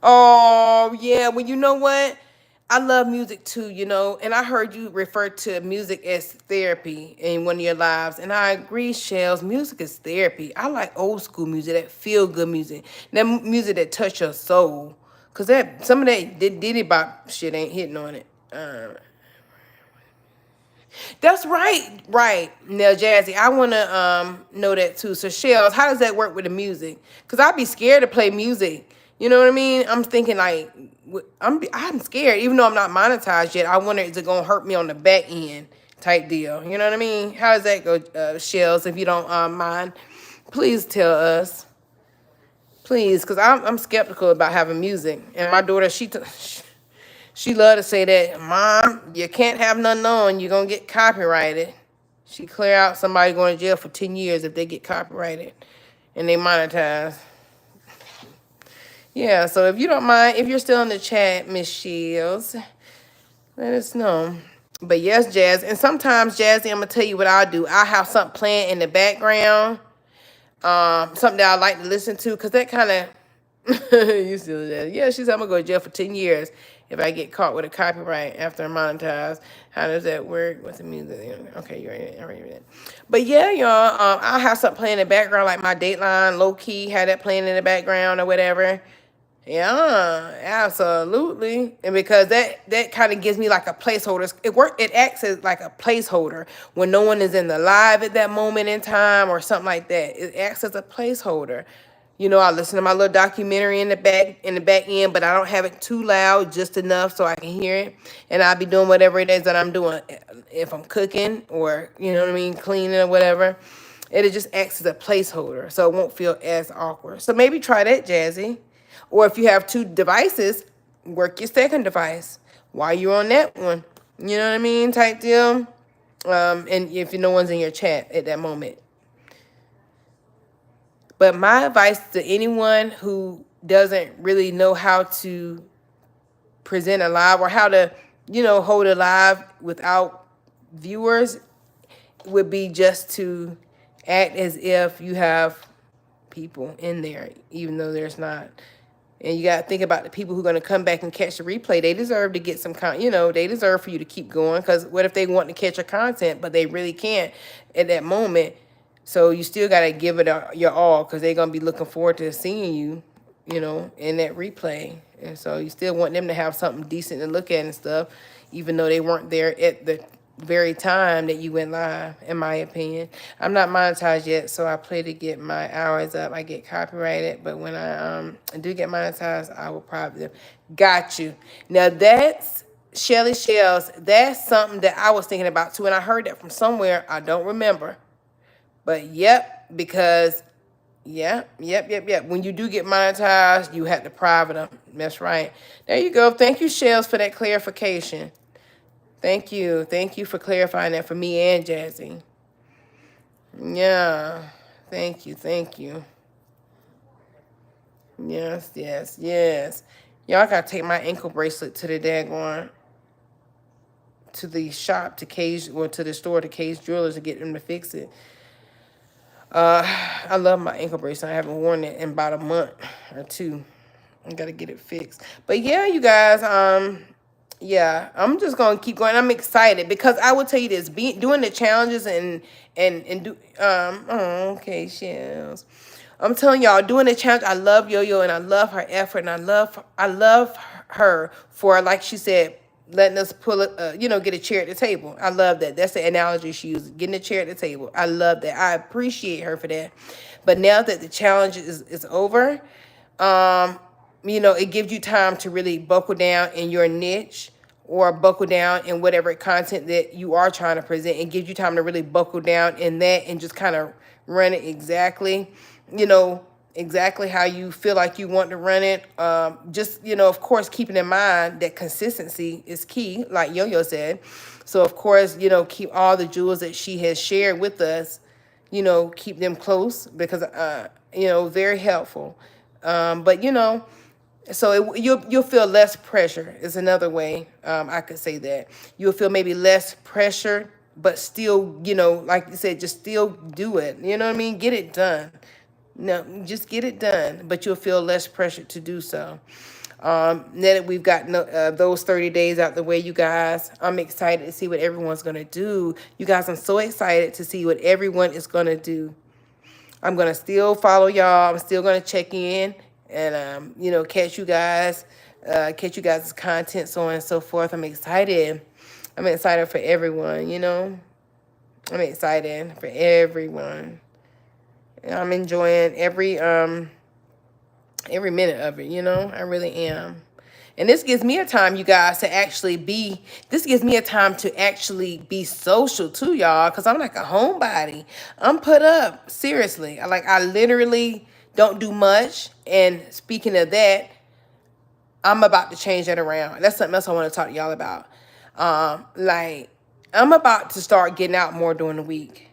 Oh, yeah. Well, you know what? I love music too, and I heard you refer to music as therapy in one of your lives. And I agree, Shells. Music is therapy. I like old school music, that feel good music, that music that touch your soul. Cause that some of that diddy bop shit ain't hitting on it. That's right, right. Now, Jazzy, I wanna know that too. So, Shells, how does that work with the music? Cause I'd be scared to play music. You know what I mean? I'm thinking like, I'm scared, even though I'm not monetized yet. I wonder is it gonna hurt me on the back end type deal. You know what I mean? How does that go, Shells? If you don't mind, please tell us, please, cause I'm skeptical about having music. And my daughter, she love to say that, Mom, you can't have nothing on. You're going to get copyrighted. She clear out somebody going to jail for 10 years if they get copyrighted and they monetize. Yeah, so if you don't mind, if you're still in the chat, Miss Shields, let us know. But yes, Jazz. And sometimes, Jazzy, I'm going to tell you what I'll do. I'll have something playing in the background, something that I like to listen to, because that kind of you still there? Yeah, she said I'm gonna go to jail for 10 years if I get caught with a copyright after I'm monetized. How does that work? What's the music? Okay, you already read it. But yeah, y'all, I'll have something playing in the background, like my Dateline, low key, had that playing in the background or whatever. Yeah, absolutely. And because that kind of gives me like a placeholder. It acts as like a placeholder when no one is in the live at that moment in time or something like that. It acts as a placeholder. I listen to my little documentary in the back end, but I don't have it too loud, just enough so I can hear it. And I'll be doing whatever it is that I'm doing. If I'm cooking or what I mean, cleaning or whatever. It just acts as a placeholder, so it won't feel as awkward. So maybe try that, Jazzy. Or if you have two devices, work your second device while you're on that one. You know what I mean? Type deal. And if no one's in your chat at that moment. But my advice to anyone who doesn't really know how to present a live or how to, hold a live without viewers would be just to act as if you have people in there, even though there's not. And you got to think about the people who are going to come back and catch the replay. They deserve to get some they deserve for you to keep going. Because what if they want to catch your content, but they really can't at that moment? So you still got to give it your all because they're going to be looking forward to seeing you, in that replay. And so you still want them to have something decent to look at and stuff, even though they weren't there at the very time that you went live, in my opinion. I'm not monetized yet, so I play to get my hours up. I get copyrighted, but when I do get monetized, I will probably got you. Now that's Shelly Shells. That's something that I was thinking about too, and I heard that from somewhere. I don't remember, but yep, because yep. When you do get monetized, you have to private them. That's right. There you go. Thank you, Shells, for that clarification. Thank you. Thank you for clarifying that for me and Jazzy. Yeah. Thank you. Thank you. Yes. Y'all gotta take my ankle bracelet to the daggone to the shop to Cage or to the store to Cage Jewelers to get them to fix it. I love my ankle bracelet. I haven't worn it in about a month or two. I gotta get it fixed. But yeah, you guys, yeah, I'm just gonna keep going. I'm excited because I will tell you this: doing the challenges and do oh, okay, Shells. I'm telling y'all, doing the challenge. I love Yoyo and I love her effort and I love her for, like she said, letting us pull it, get a chair at the table. I love that. That's the analogy she used, getting a chair at the table. I love that. I appreciate her for that. But now that the challenge is over, it gives you time to really buckle down in your niche or buckle down in whatever content that you are trying to present. It gives you time to really buckle down in that and just kind of run it exactly, exactly how you feel like you want to run it. Just, of course, keeping in mind that consistency is key, like Yo-Yo said. So, of course, keep all the jewels that she has shared with us, keep them close because, very helpful. But, so you'll feel less pressure is another way I could say that. You'll feel maybe less pressure, but still, like you said, just still do it. You know what I mean? Get it done. No, just get it done, but you'll feel less pressure to do so. Now that we've got those 30 days out the way, you guys, I'm excited to see what everyone's going to do. You guys, I'm so excited to see what everyone is going to do. I'm going to still follow y'all. I'm still going to check in and, catch you guys' content, so on and so forth. I'm excited. I'm excited for everyone. I'm excited for everyone. I'm enjoying every minute of it. I really am. And this gives me a time, you guys, this gives me a time to actually be social too, y'all, because I'm like a homebody. I'm put up, seriously. I literally don't do much. And speaking of that, I'm about to change that around. That's something else I want to talk to y'all about. Like, I'm about to start getting out more during the week.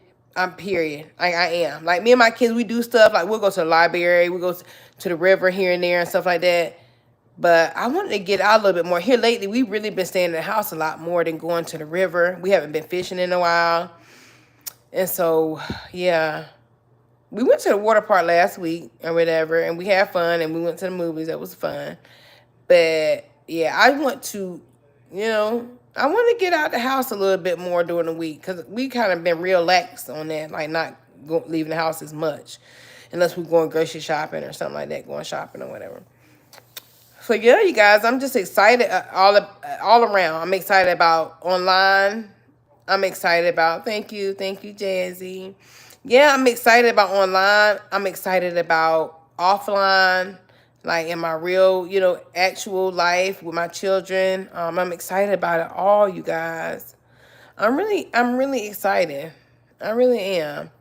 Period. I am. Like, me and my kids, we do stuff. Like, we'll go to the library. We go to the river here and there and stuff like that. But I wanted to get out a little bit more. Here lately, we've really been staying in the house a lot more than going to the river. We haven't been fishing in a while. And so, yeah. We went to the water park last week or whatever, and we had fun, and we went to the movies. That was fun. But, yeah, I want to get out the house a little bit more during the week because we kind of been real lax on that, like not leaving the house as much unless we're going grocery shopping or something like that, going shopping or whatever. So yeah, you guys, I'm just excited all around. I'm excited about online. I'm excited about thank you, Jazzy. Yeah, I'm excited about online. I'm excited about offline, like in my real, actual life with my children. I'm excited about it all, you guys. I'm really excited. I really am.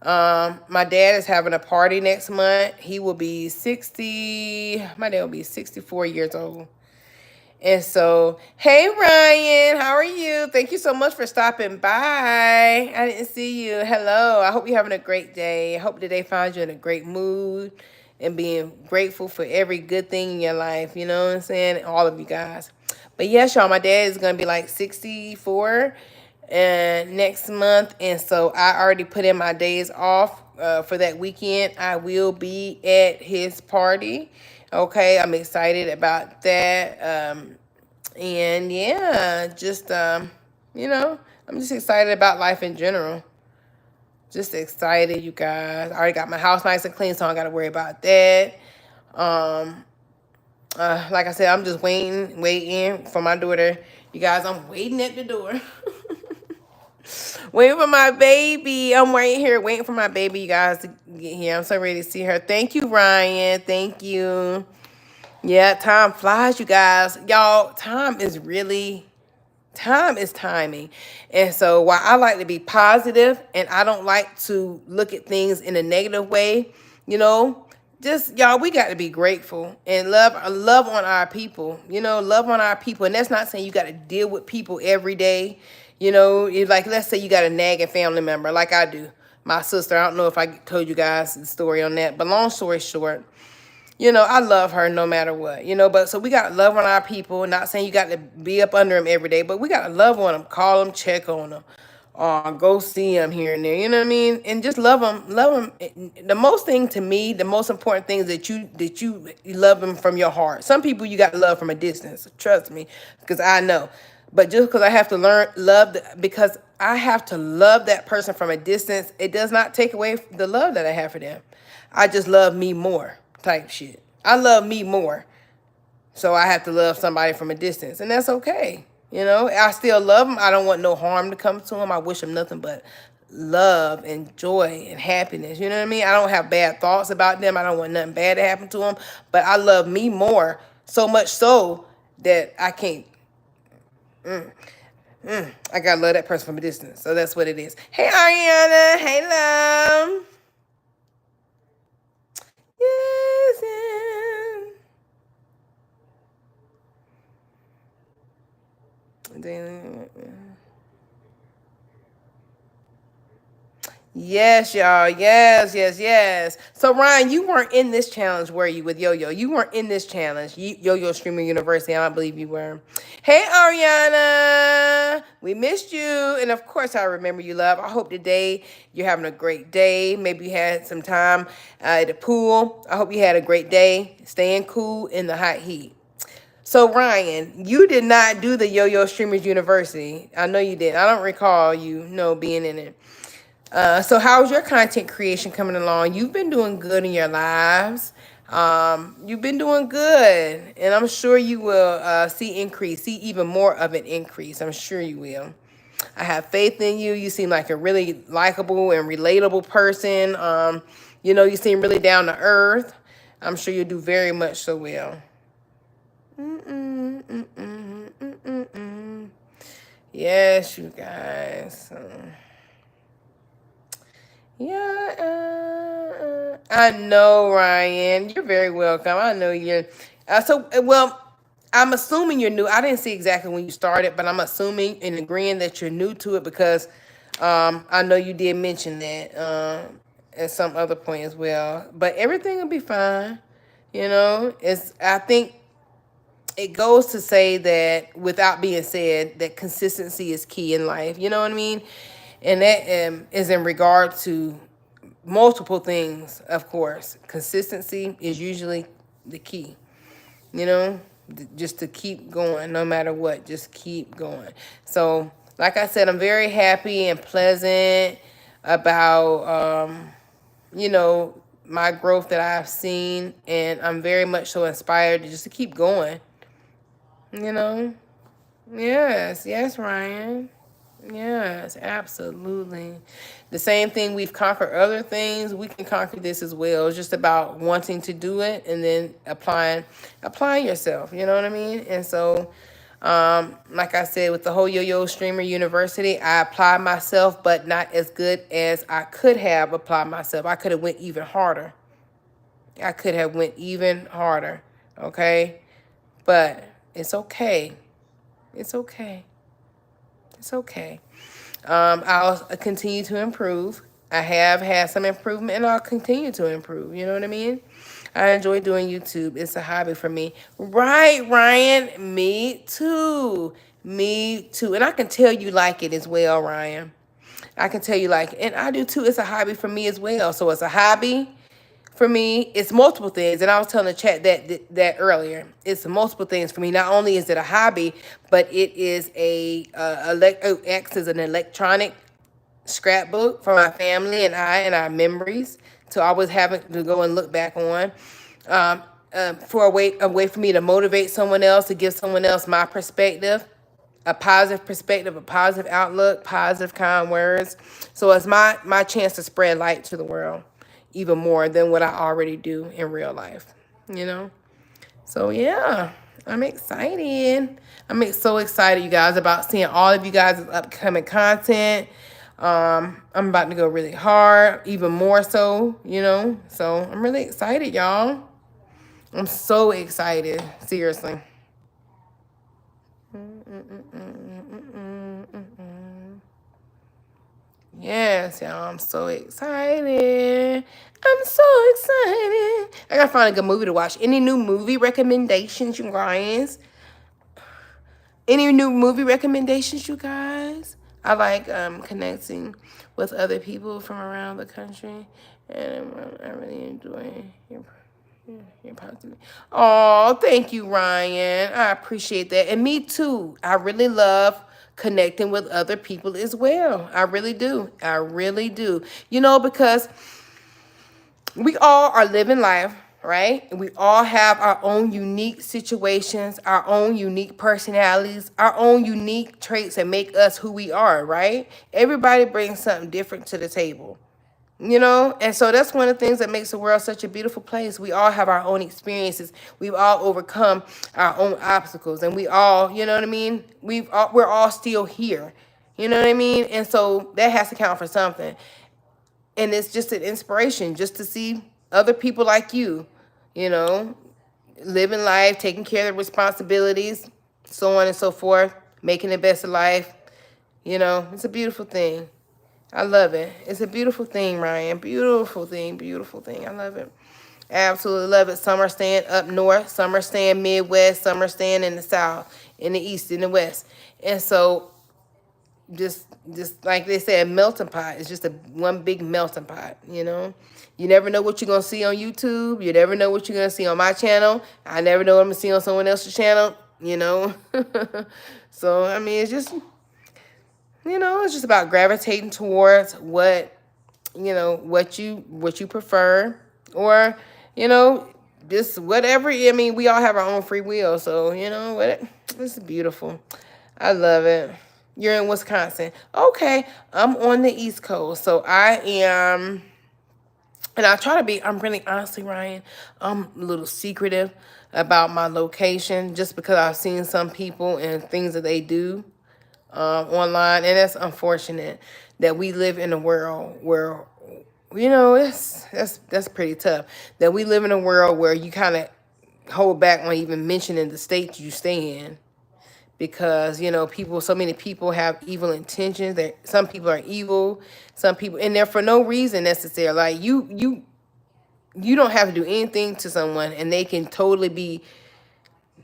My dad is having a party next month. He will be 60. My dad will be 64 years old. And so, hey Ryan, how are you? Thank you so much for stopping by. I didn't see you. Hello. I hope you're having a great day. I hope today finds you in a great mood and being grateful for every good thing in your life. You know what I'm saying? All of you guys. But yes, y'all, my dad is gonna be like 64 and next month, and so I already put in my days off for that weekend. I will be at his party. Okay, I'm excited about that. And yeah, I'm just excited about life in general. Just excited, you guys. I already got my house nice and clean, so I don't got to worry about that. Um, like I said, I'm just waiting for my daughter. You guys, I'm waiting at the door. Waiting for my baby. I'm right here waiting for my baby, you guys, to get here. I'm so ready to see her. Thank you, Ryan. Thank you. Yeah, time flies, you guys. Y'all, time is timing. And so while I like to be positive and I don't like to look at things in a negative way, you know, just y'all, we got to be grateful and love on our people. Love on our people. And that's not saying you got to deal with people every day. Like, let's say you got a nagging family member like I do. My sister, I don't know if I told you guys the story on that, but long story short, I love her no matter what, but so we got to love on our people. Not saying you got to be up under them every day, but we got to love on them, call them, check on them, or go see them here and there. You know what I mean? And just love them, love them. The most thing to me, the most important thing is that you love them from your heart. Some people you got to love from a distance. Trust me, because I know. But just because I have to because I have to love that person from a distance, it does not take away the love that I have for them. I just love me more type shit. I love me more. So I have to love somebody from a distance. And that's okay. I still love them. I don't want no harm to come to them. I wish them nothing but love and joy and happiness. You know what I mean? I don't have bad thoughts about them. I don't want nothing bad to happen to them. But I love me more. So much so that I can't. I gotta love that person from a distance. So that's what it is. Hey Ariana. Hey love. Yes, y'all. Yes, yes, yes. So Ryan, you weren't in this challenge, were you, with Yoyo? You weren't in this challenge. Yoyo Streamer University. I don't believe you were. Hey, Ariana. We missed you. And of course, I remember you, love. I hope today you're having a great day. Maybe you had some time at the pool. I hope you had a great day, staying cool in the hot heat. So Ryan, you did not do the Yo-Yo Streamers University. I know you did. I don't recall you being in it. So how's your content creation coming along? You've been doing good in your lives. You've been doing good, and I'm sure you will see even more of an increase. I'm sure you will. I have faith in you. You seem like a really likable and relatable person. You seem really down to earth. I'm sure you'll do very much so well. Yes, you guys. Yeah, I know, Ryan. You're very welcome. I know you're. Well, I'm assuming you're new. I didn't see exactly when you started, but I'm assuming and agreeing that you're new to it because I know you did mention that at some other point as well. But everything will be fine. I think it goes to say that, without being said, that consistency is key in life. You know what I mean? And that is in regard to multiple things, of course. Consistency is usually the key, just to keep going no matter what, just keep going. So, like I said, I'm very happy and pleasant about, my growth that I've seen, and I'm very much so inspired just to keep going, you know? Yes, yes, Ryan. Yes, absolutely. The same thing, we've conquered other things, we can conquer this as well. It's just about wanting to do it and then applying yourself, you know what I mean? And so, like I said, with the whole Yo-Yo Streamer University, I applied myself, but not as good as I could have applied myself. I could have went even harder. Okay? But it's okay. It's okay. It's okay. I'll continue to improve. I have had some improvement, and I'll continue to improve. You know what I mean? I enjoy doing YouTube. It's a hobby for me. Right, Ryan? Me too. Me too. And I can tell you like it as well, Ryan. I can tell you like it. And I do too. It's a hobby for me as well. So it's a hobby for me. It's multiple things, and I was telling the chat that earlier. It's multiple things for me. Not only is it a hobby, but it is acts as an electronic scrapbook for my family and I and our memories to always having to go and look back on. For a way for me to motivate someone else, to give someone else my perspective, a positive perspective, a positive outlook, positive kind words. So it's my chance to spread light to the world even more than what I already do in real life, you know? So yeah, I'm excited. So excited, you guys, about seeing all of you guys' upcoming content. I'm about to go really hard, even more so, So I'm really excited, y'all. I'm so excited, seriously. Yes, y'all, I'm so excited. I'm so excited. I gotta find a good movie to watch. Any new movie recommendations, you guys? Any new movie recommendations, you guys? I like connecting with other people from around the country, and I really enjoy your positive. Oh, thank you, Ryan. I appreciate that, and me too. I really love connecting with other people as well. I really do. I really do. Because we all are living life, right? We all have our own unique situations, our own unique personalities, our own unique traits that make us who we are, right? Everybody brings something different to the table, And so that's one of the things that makes the world such a beautiful place. We all have our own experiences. We've all overcome our own obstacles, and we all, you know what I mean? We're all still here. You know what I mean? And so that has to count for something. And it's just an inspiration just to see other people like you know, living life, taking care of their responsibilities, so on and so forth, making the best of life. It's a beautiful thing. I love it. It's a beautiful thing, Ryan. Beautiful thing, beautiful thing. I love it. Absolutely love it. Some are staying up north, some are staying Midwest, some are staying in the South, in the East, in the West. And so just like they said, melting pot. It's just a one big melting pot. You never know what you're gonna see on YouTube. You never know what you're gonna see on my channel. I never know what I'm gonna see on someone else's channel. So I mean, it's just about gravitating towards what you prefer, or just whatever. I mean, we all have our own free will, so what. It's beautiful. I love it. You're in Wisconsin. Okay, I'm on the East Coast, so I am. And I try to be, I'm really honestly, Ryan, I'm a little secretive about my location just because I've seen some people and things that they do online. And that's unfortunate that we live in a world where, that's pretty tough. That we live in a world where you kind of hold back on even mentioning the state you stay in, because so many people have evil intentions. That some people are evil, some people, and they're for no reason necessary. Like you don't have to do anything to someone, and they can totally be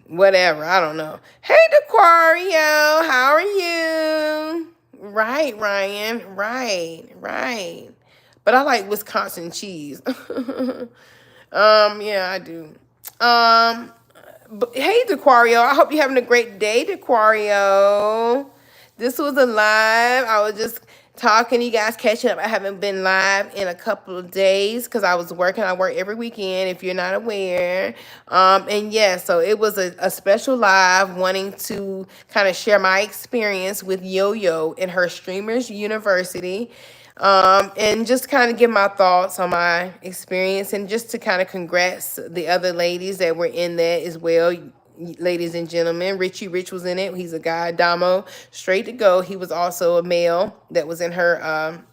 whatever. I don't know. Hey, Dequario, how are you? Right, Ryan. Right. But I like Wisconsin cheese. Yeah, I do. Hey, Dequario. I hope you're having a great day, Dequario. This was a live. I was just talking to you guys, catching up. I haven't been live in a couple of days because I was working. I work every weekend, if you're not aware. And yeah, so it was a special live wanting to kind of share my experience with Yoyo in her Streamers University. And just kind of give my thoughts on my experience, and just to kind of congrats the other ladies that were in that as well. Ladies and gentlemen, Richie Rich was in it. He's a guy. Damo, straight to go. He was also a male that was in her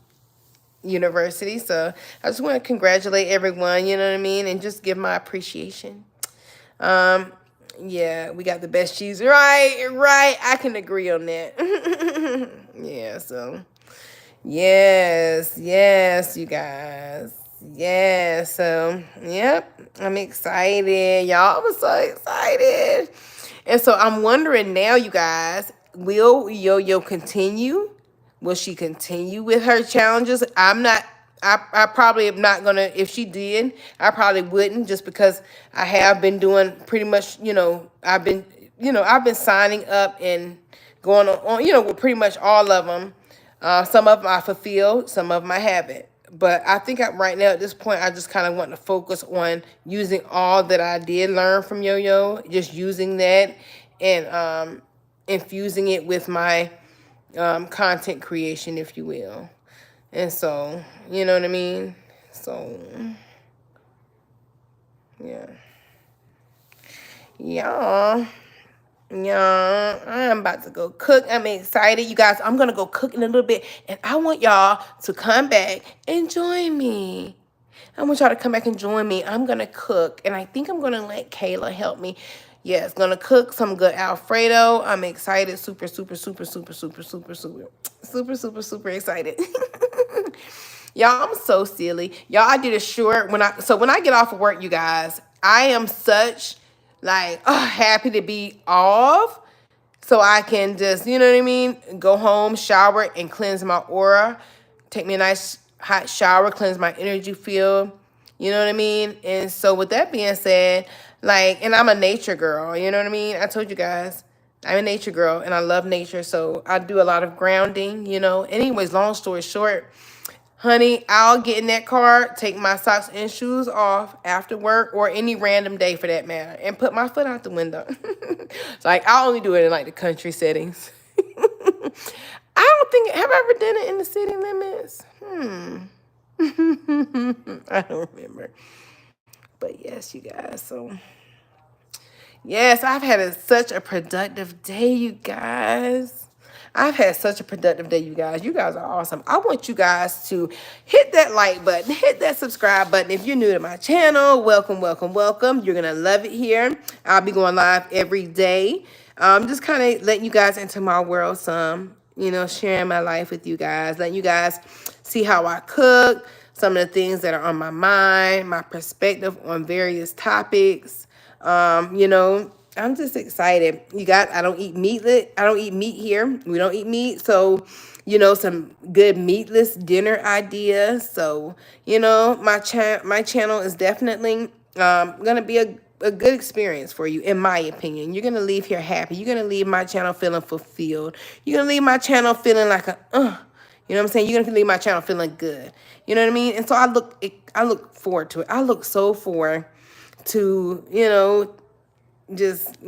university. So I just want to congratulate everyone, you know what I mean, and just give my appreciation. Yeah, we got the best cheese. Right. I can agree on that. Yeah, so yes, you guys. Yeah, so, yep, I'm excited. Y'all, I'm so excited. And so I'm wondering now, you guys, will Yo-Yo continue? Will she continue with her challenges? I probably am not gonna. If she did, I probably wouldn't, just because I have been doing pretty much, I've been signing up and going on, with pretty much all of them. Some of them I fulfilled, some of them I haven't. But I think right now at this point, I just kind of want to focus on using all that I did learn from Yo-Yo, just using that and infusing it with my content creation, if you will. And so, you know what I mean? So, yeah. Yeah. Yeah, I'm about to go cook. I'm excited. You guys, I'm going to go cook in a little bit. And I want y'all to come back and join me. I want y'all to come back and join me. I'm going to cook. And I think I'm going to let Kayla help me. Yes, going to cook some good Alfredo. I'm excited. Super excited. Y'all, I'm so silly. Y'all, I did a short when I get off of work, you guys, I am such happy to be off, so I can just, you know what I mean, go home, shower, and cleanse my aura, take me a nice hot shower, cleanse my energy field, you know what I mean? And so with that being said, and I'm a nature girl, you know what I mean? I told you guys, I'm a nature girl, and I love nature, so I do a lot of grounding, Anyways, long story short, honey, I'll get in that car, take my socks and shoes off after work, or any random day for that matter, and put my foot out the window. It's I only do it in the country settings. I don't think, have I ever done it in the city limits? I don't remember. But yes, you guys, so yes, I've had such a productive day, you guys. I've had such a productive day, you guys. You guys are awesome. I want you guys to hit that like button, hit that subscribe button. If you're new to my channel, welcome. You're going to love it here. I'll be going live every day. Just kind of letting you guys into my world some, sharing my life with you guys, letting you guys see how I cook, some of the things that are on my mind, my perspective on various topics. I'm just excited. I don't eat meat. I don't eat meat here. We don't eat meat. So, some good meatless dinner ideas. So, my channel is definitely gonna be a good experience for you, in my opinion. You're gonna leave here happy. You're gonna leave my channel feeling fulfilled. You're gonna leave my channel feeling like you know what I'm saying? You're gonna leave my channel feeling good. You know what I mean? And so I look forward to it. I look so forward to, just,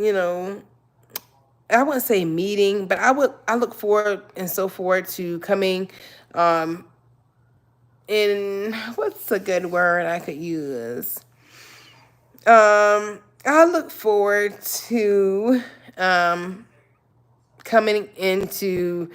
I wouldn't say meeting, but I look forward and so forward to coming in, what's a good word I could use? I look forward to coming into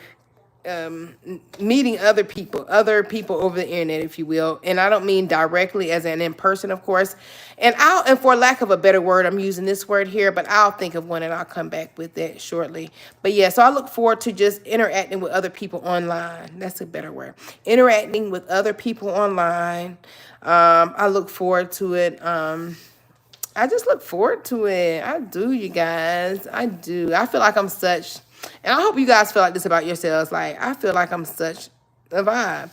meeting other people over the internet, if you will. And I don't mean directly as an in person, of course. And for lack of a better word, I'm using this word here, but I'll think of one and I'll come back with it shortly. But yeah, so I look forward to just interacting with other people online. That's a better word. Interacting with other people online. I look forward to it. I just look forward to it. I do, you guys. I do. I feel like I'm such, and I hope you guys feel like this about yourselves. Like, I feel like I'm such a vibe.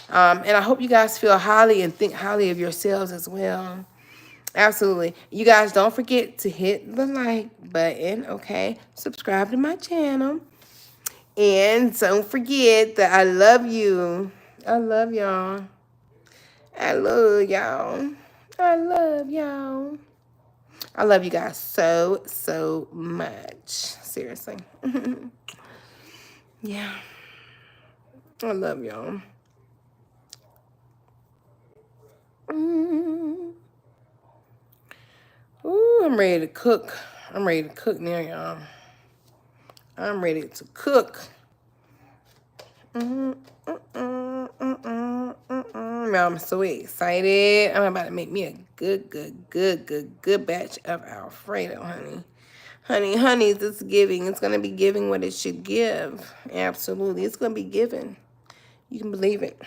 And I hope you guys feel highly and think highly of yourselves as well. Absolutely. You guys don't forget to hit the like button, okay? Subscribe to my channel. And don't forget that I love you. I love y'all. I love y'all. I love y'all. I love you guys so, so much. Seriously. Yeah. I love y'all. Ooh, I'm ready to cook. I'm ready to cook now, y'all. I'm ready to cook. I'm so excited. I'm about to make me a good batch of Alfredo, honey. Honey, this giving. It's going to be giving what it should give. Absolutely. It's going to be giving. You can believe it.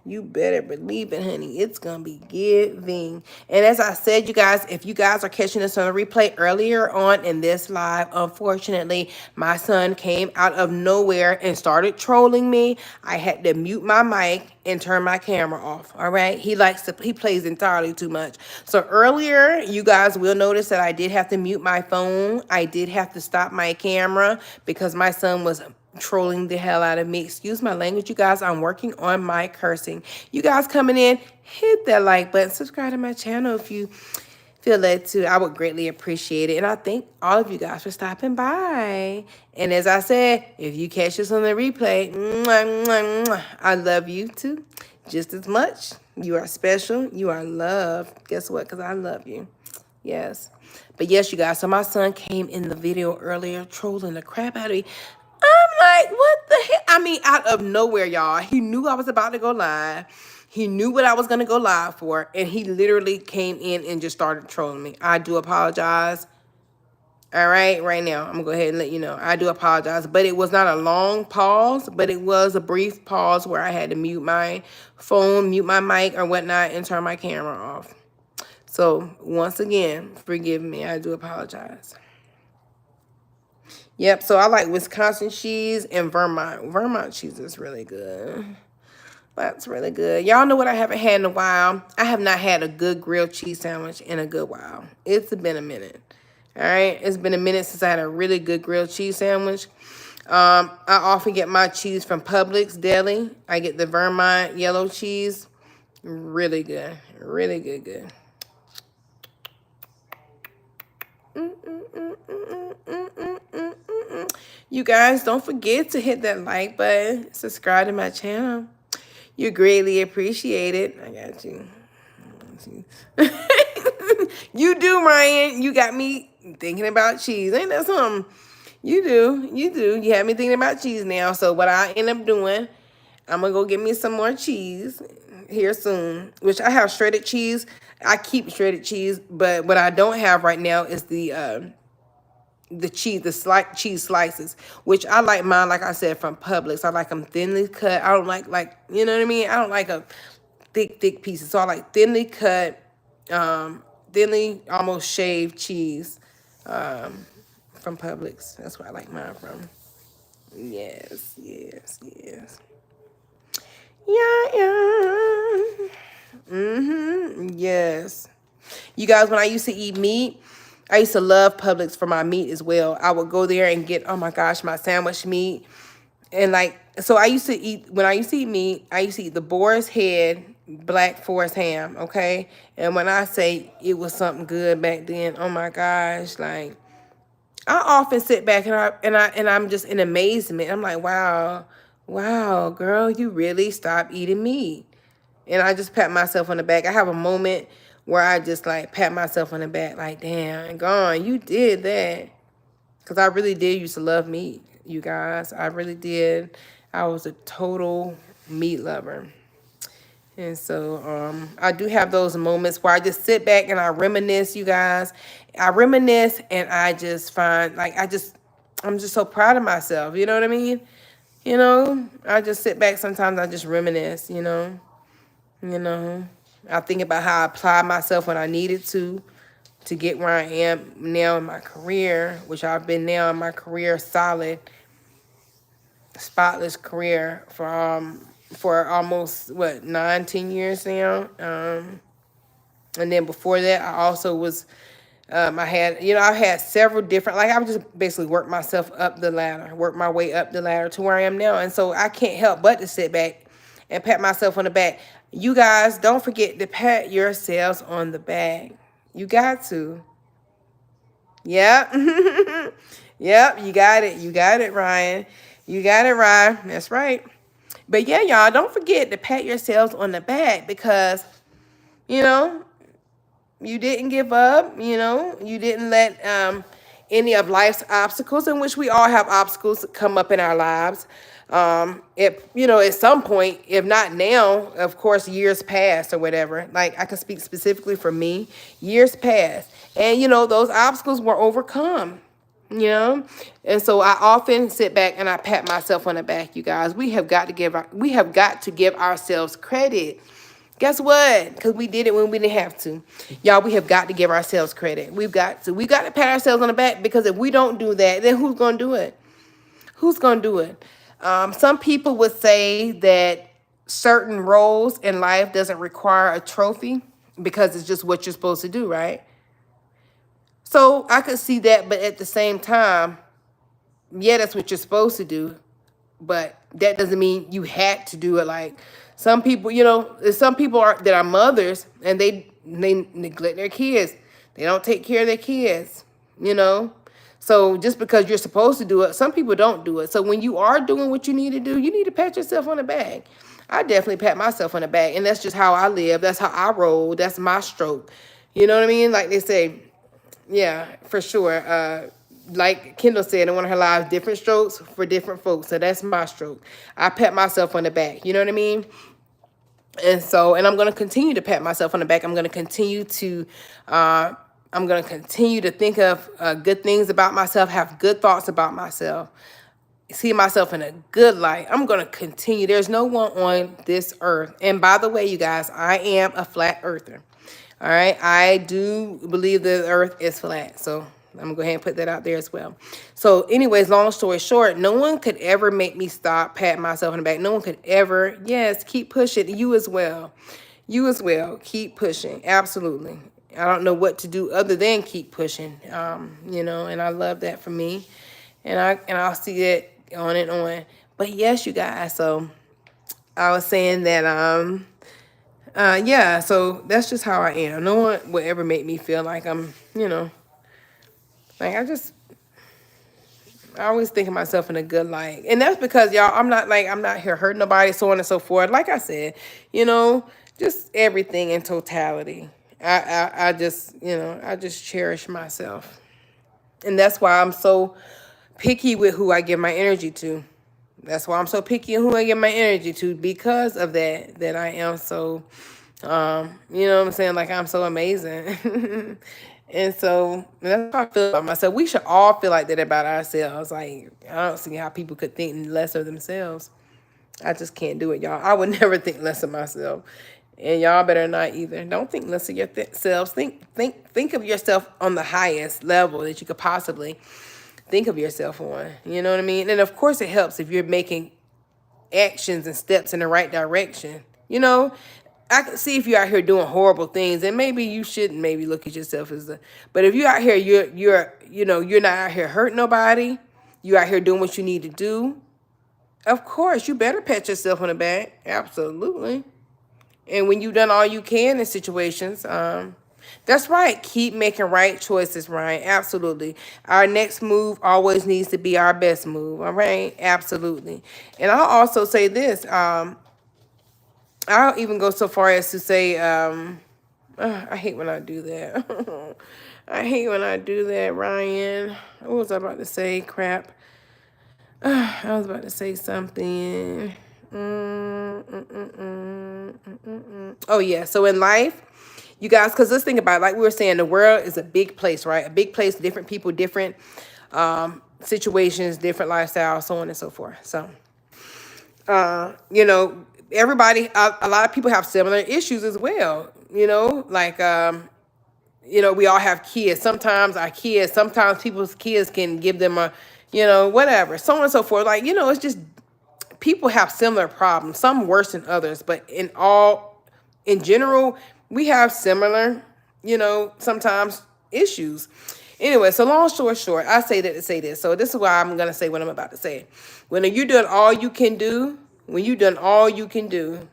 You better believe it, honey. It's going to be giving. And as I said, you guys, if you guys are catching this on a replay earlier on in this live, unfortunately, my son came out of nowhere and started trolling me. I had to mute my mic and turn my camera off. All right. He plays entirely too much. So earlier, you guys will notice that I did have to mute my phone. I did have to stop my camera because my son was trolling the hell out of me. Excuse my language, you guys. I'm working on my cursing. You guys coming in, hit that like button. Subscribe to my channel if you feel led to. I would greatly appreciate it. And I thank all of you guys for stopping by. And as I said, if you catch this on the replay, mwah, mwah, mwah, I love you too. Just as much. You are special. You are loved. Guess what? Because I love you. Yes. But yes, you guys. So my son came in the video earlier trolling the crap out of me. I'm like, what the heck? I mean, out of nowhere, y'all. He knew I was about to go live. He knew what I was going to go live for. And he literally came in and just started trolling me. I do apologize. All right now, I'm going to go ahead and let you know. I do apologize. But it was not a long pause, but it was a brief pause where I had to mute my phone, mute my mic or whatnot, and turn my camera off. So, once again, forgive me. I do apologize. Yep, so I like Wisconsin cheese and Vermont. Vermont cheese is really good. That's really good. Y'all know what I haven't had in a while? I have not had a good grilled cheese sandwich in a good while. It's been a minute. All right? It's been a minute since I had a really good grilled cheese sandwich. I often get my cheese from Publix Deli. I get the Vermont yellow cheese. Really good. Really good. You guys, don't forget to hit that like button. Subscribe to my channel. You greatly appreciate it. I got you. You do, Ryan. You got me thinking about cheese. Ain't that something? You do. You have me thinking about cheese now. So what I end up doing, I'm going to go get me some more cheese here soon, which I have shredded cheese. I keep shredded cheese, but what I don't have right now is the the cheese, the cheese slices, which I like mine, like I said, from Publix. I like them thinly cut. I don't like, you know what I mean? I don't like a thick pieces. So I like thinly cut, thinly almost shaved cheese from Publix. That's where I like mine from. Yes. Yeah. Yes. You guys, when I used to eat meat, I used to love Publix for my meat as well. I would go there and get, oh my gosh, my sandwich meat. And like, so I used to eat, when I used to eat meat, I used to eat the boar's head, black forest ham, okay? And when I say it was something good back then, oh my gosh, like, I often sit back and I'm just in amazement. I'm like, wow, girl, you really stopped eating meat. And I just pat myself on the back. I have a moment where I just like pat myself on the back, like, damn, gone, you did that. Because I really did used to love meat, you guys. I really did. I was a total meat lover. And so I do have those moments where I just sit back and I reminisce, you guys. I reminisce and I just find, like, I'm just so proud of myself. You know what I mean? You know, I just sit back sometimes. I just reminisce, you know. You know, I think about how I applied myself when I needed to get where I am now in my career, which I've been now in my career solid, spotless career for almost what 9-10 years now. And then before that, I also was I had, I had several different, like I would just basically work myself up the ladder, work my way up the ladder to where I am now. And so I can't help but to sit back and pat myself on the back. You guys, don't forget to pat yourselves on the back. You got to. Yeah. Yep, you got it. You got it, Ryan. You got it, Ryan. That's right. But yeah, y'all, don't forget to pat yourselves on the back because, you know, you didn't give up, you didn't let any of life's obstacles, in which we all have obstacles come up in our lives. If, at some point, if not now, of course, years past or whatever, like I can speak specifically for me, years past. And, those obstacles were overcome. And so I often sit back and I pat myself on the back. You guys, we have got to give ourselves credit. Guess what? Because we did it when we didn't have to. Y'all, we have got to give ourselves credit. We've got to pat ourselves on the back, because if we don't do that, then who's going to do it? Who's going to do it? Some people would say that certain roles in life doesn't require a trophy because it's just what you're supposed to do, right? So I could see that, but at the same time, yeah, that's what you're supposed to do, but that doesn't mean you had to do it. Like some people, some people that are mothers and they neglect their kids. They don't take care of their kids, So just because you're supposed to do it, some people don't do it. So when you are doing what you need to do, you need to pat yourself on the back. I definitely pat myself on the back, and that's just how I live. That's how I roll. That's my stroke. You know what I mean? Like they say, yeah, for sure. Like Kendall said in one of her lives, different strokes for different folks. So that's my stroke. I pat myself on the back. You know what I mean? And I'm going to continue to pat myself on the back. I'm going to continue to think of good things about myself, have good thoughts about myself, see myself in a good light. I'm going to continue. There's no one on this earth. And by the way, you guys, I am a flat earther. All right. I do believe the earth is flat. So I'm going to go ahead and put that out there as well. So anyways, long story short, no one could ever make me stop patting myself on the back. No one could ever. Yes, keep pushing. You as well. You as well. Keep pushing. Absolutely. I don't know what to do other than keep pushing. And I love that for me. And I'll see it on and on. But yes, you guys. So I was saying that yeah, so that's just how I am. No one will ever make me feel like I'm, like I always think of myself in a good light. And that's because, y'all, I'm not here hurting nobody, so on and so forth. Like I said, just everything in totality. I just cherish myself. And that's why I'm so picky with who I give my energy to. That's why I'm so picky on who I give my energy to, because of that I am so, you know what I'm saying? Like, I'm so amazing. And so that's how I feel about myself. We should all feel like that about ourselves. Like, I don't see how people could think less of themselves. I just can't do it, y'all. I would never think less of myself, and y'all better not either. Don't think less of yourselves. Think of yourself on the highest level that you could possibly think of yourself on. You know what I mean? And of course, it helps if you're making actions and steps in the right direction. You know, I can see if you're out here doing horrible things, and maybe you shouldn't maybe look at yourself as the. But if you're out here, you're not out here hurting nobody. You're out here doing what you need to do. Of course, you better pat yourself on the back. Absolutely. And when you've done all you can in situations, that's right. Keep making right choices, Ryan. Absolutely. Our next move always needs to be our best move. All right. Absolutely. And I'll also say this. I'll even go so far as to say, I hate when I do that. I hate when I do that, Ryan. What was I about to say? Crap. I was about to say something. Oh, yeah. So in life, you guys, because let's think about it. Like we were saying, the world is a big place, right? A big place, different people, different situations, different lifestyles, so on and so forth. So, everybody, a lot of people have similar issues as well. Like, we all have kids. Sometimes people's kids can give them whatever, so on and so forth. Like, it's just people have similar problems, some worse than others, but in general, we have similar, sometimes issues. Anyway, so long story short, I say that to say this. So this is why I'm gonna say what I'm about to say. When you done all you can do, when you done all you can do,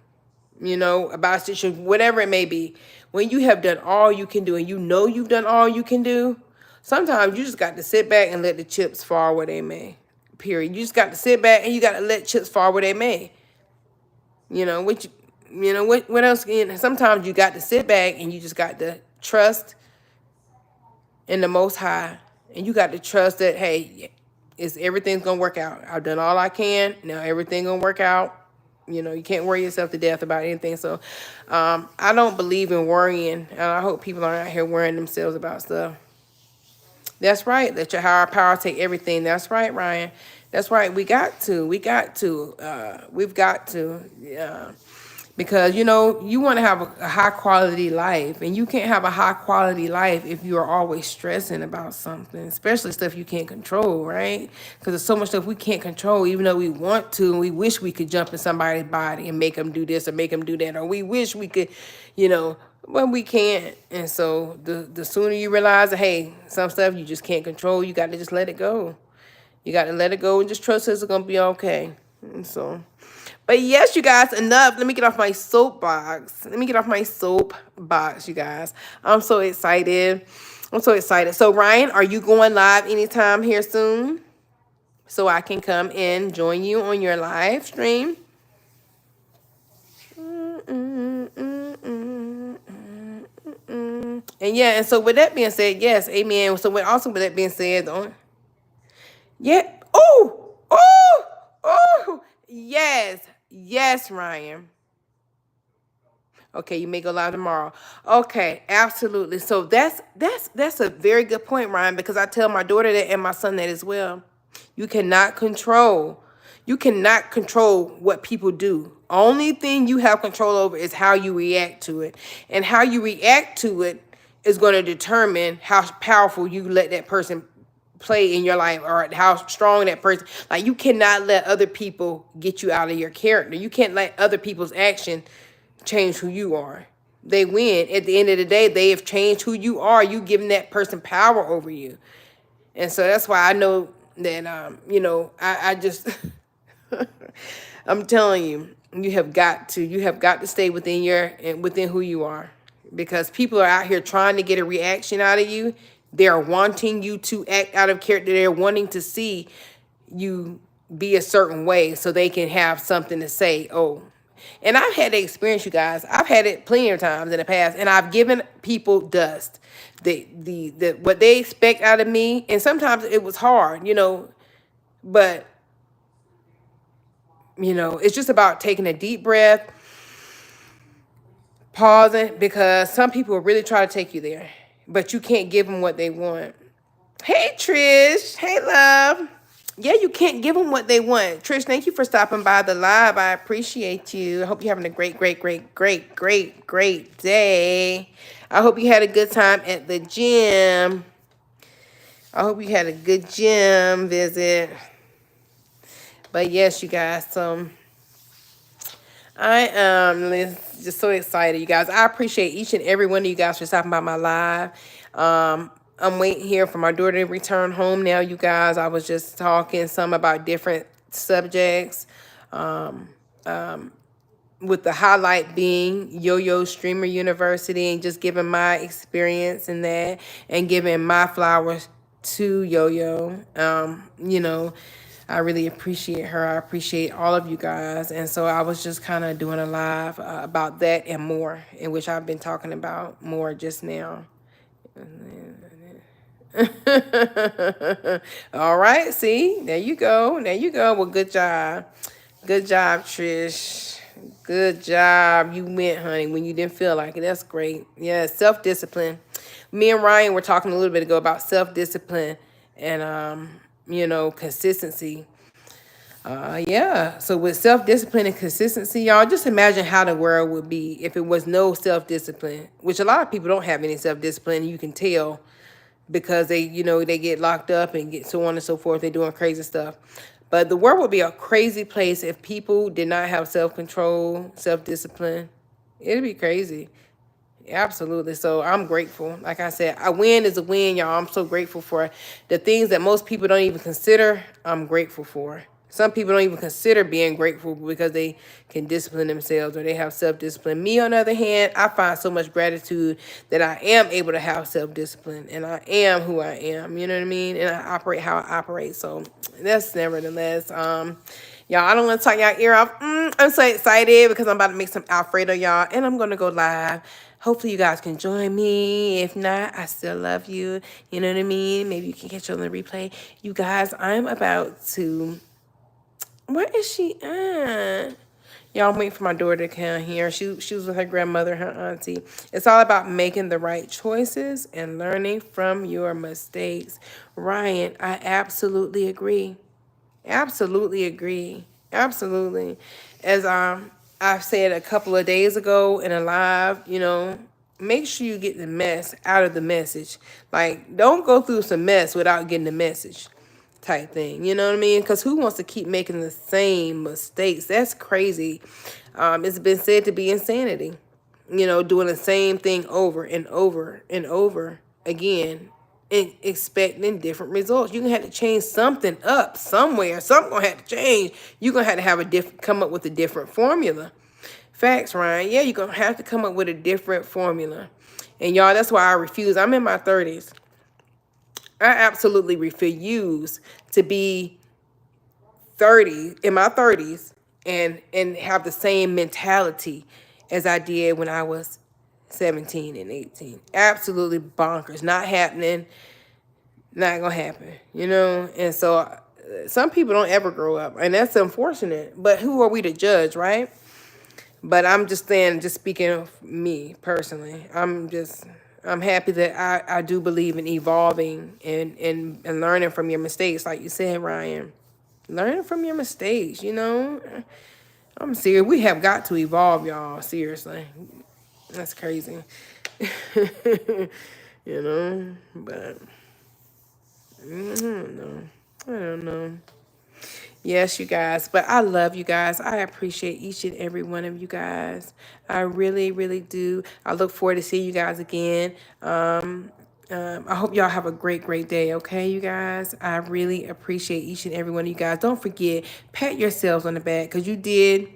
about a situation, whatever it may be, when you have done all you can do and you've done all you can do, sometimes you just got to sit back and let the chips fall where they may. Period. You just got to sit back and you got to let chips fall where they may. What else? Sometimes you got to sit back and you just got to trust in the Most High, and you got to trust that, hey, everything's gonna work out. I've done all I can. Now everything gonna work out. You can't worry yourself to death about anything. So, I don't believe in worrying, and I hope people aren't out here worrying themselves about stuff. That's right. Let your higher power take everything. That's right, Ryan. That's right. We got to. We've got to. Because you want to have a high quality life, and you can't have a high quality life if you are always stressing about something, especially stuff you can't control, right? Because there's so much stuff we can't control, even though we want to, and we wish we could jump in somebody's body and make them do this or make them do that, or we wish we could, but we can't. And so the sooner you realize that, hey, some stuff you just can't control, you got to just let it go. You got to let it go and just trust it's going to be okay. And so, but yes, you guys, enough. Let me get off my soapbox. You guys. I'm so excited. So, Ryan, are you going live anytime here soon? So I can come and join you on your live stream? And yeah, and so with that being said, yes, amen. So with that being said, yeah. Oh, yes, Ryan. Okay, you may go live tomorrow. Okay, absolutely. So that's a very good point, Ryan, because I tell my daughter that and my son that as well. You cannot control. You cannot control what people do. Only thing you have control over is how you react to it. And how you react to it is going to determine how powerful you let that person play in your life, or how strong that person. Like, you cannot let other people get you out of your character. You can't let other people's action change who you are. They win. At the end of the day, they have changed who you are. You giving that person power over you. And so that's why I know that I just I'm telling you, you have got to stay within who you are, because people are out here trying to get a reaction out of you. They're wanting you to act out of character. They're wanting to see you be a certain way so they can have something to say. Oh, and I've had the experience, you guys. I've had it plenty of times in the past, and I've given people dust. The what they expect out of me, and sometimes it was hard, but it's just about taking a deep breath, pausing, because some people will really try to take you there. but you can't give them what they want. Hey, Trish. Hey, love. Yeah, you can't give them what they want. Trish, thank you for stopping by the live. I appreciate you. I hope you're having a great day. I hope you had a good time at the gym. I hope you had a good gym visit. But yes, you guys, I am just so excited, you guys. I appreciate each and every one of you guys for stopping by my live. I'm waiting here for my daughter to return home now, you guys. I was just talking some about different subjects. With the highlight being Yoyo Streamer University and just giving my experience in that and giving my flowers to Yoyo. I really appreciate her. I appreciate all of you guys. And so I was just kind of doing a live about that and more, in which I've been talking about more just now. All right, see, there you go. There you go. Well, good job. Good job, Trish. Good job. You went, honey, when you didn't feel like it. That's great. Yeah, self-discipline. Me and Ryan were talking a little bit ago about self-discipline and consistency. Yeah. So with self-discipline and consistency, y'all, just imagine how the world would be if it was no self-discipline, which a lot of people don't have any self-discipline. You can tell because they get locked up and get so on and so forth. They're doing crazy stuff. But the world would be a crazy place if people did not have self-control, self-discipline. It'd be crazy. Absolutely. So I'm grateful. Like I said, a win is a win, y'all. I'm so grateful for the things that most people don't even consider. I'm grateful for. Some people don't even consider being grateful because they can discipline themselves or they have self-discipline. Me, on the other hand, I find so much gratitude that I am able to have self-discipline and I am who I am. You know what I mean? And I operate how I operate. So that's nevertheless. Y'all, I don't want to talk y'all ear off. I'm so excited because I'm about to make some Alfredo, y'all, and I'm going to go live. Hopefully you guys can join me. If not, I still love you. You know what I mean? Maybe you can catch it on the replay. You guys, I'm about to... Where is she at? Y'all, I'm waiting for my daughter to come here. She was with her grandmother, her auntie. It's all about making the right choices and learning from your mistakes. Ryan, I absolutely agree. Absolutely agree. Absolutely. As I said a couple of days ago in a live, make sure you get the mess out of the message. Like, don't go through some mess without getting the message type thing. You know what I mean? Because who wants to keep making the same mistakes? That's crazy. It's been said to be insanity. Doing the same thing over and over and over again and expecting different results. You're gonna have to change something up somewhere. Something gonna have to change. You're gonna have to come up with a different formula. Facts, Ryan. Yeah, you're gonna have to come up with a different formula. And y'all, that's why I refuse. I'm in my 30s. I absolutely refuse to be 30 in my 30s and have the same mentality as I did when I was 17 and 18. Absolutely bonkers. Not happening. Not gonna happen, And so some people don't ever grow up, and that's unfortunate. But who are we to judge, right? But I'm just saying, just speaking of me personally, I'm happy that I do believe in evolving and learning from your mistakes, like you said, Ryan. Learning from your mistakes, I'm serious. We have got to evolve, y'all. Seriously. That's crazy. But I don't know. I don't know. Yes, you guys. But I love you guys. I appreciate each and every one of you guys. I really, really do. I look forward to seeing you guys again. I hope y'all have a great day, okay, you guys? I really appreciate each and every one of you guys. Don't forget, pat yourselves on the back because you did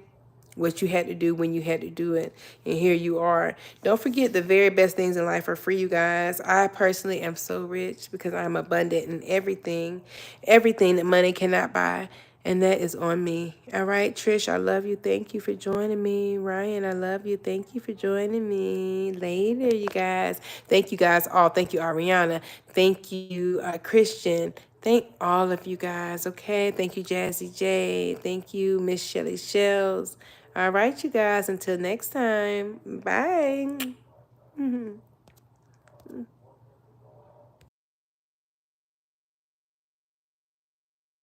what you had to do when you had to do it. And here you are. Don't forget, the very best things in life are free, you guys. I personally am so rich because I'm abundant in everything that money cannot buy. And that is on me. All right, Trish, I love you. Thank you for joining me. Ryan, I love you. Thank you for joining me. Later, you guys. Thank you guys all. Thank you, Ariana. Thank you, Christian. Thank all of you guys, okay? Thank you, Jazzy J. Thank you, Miss Shelly Shells. All right, you guys, until next time. Bye.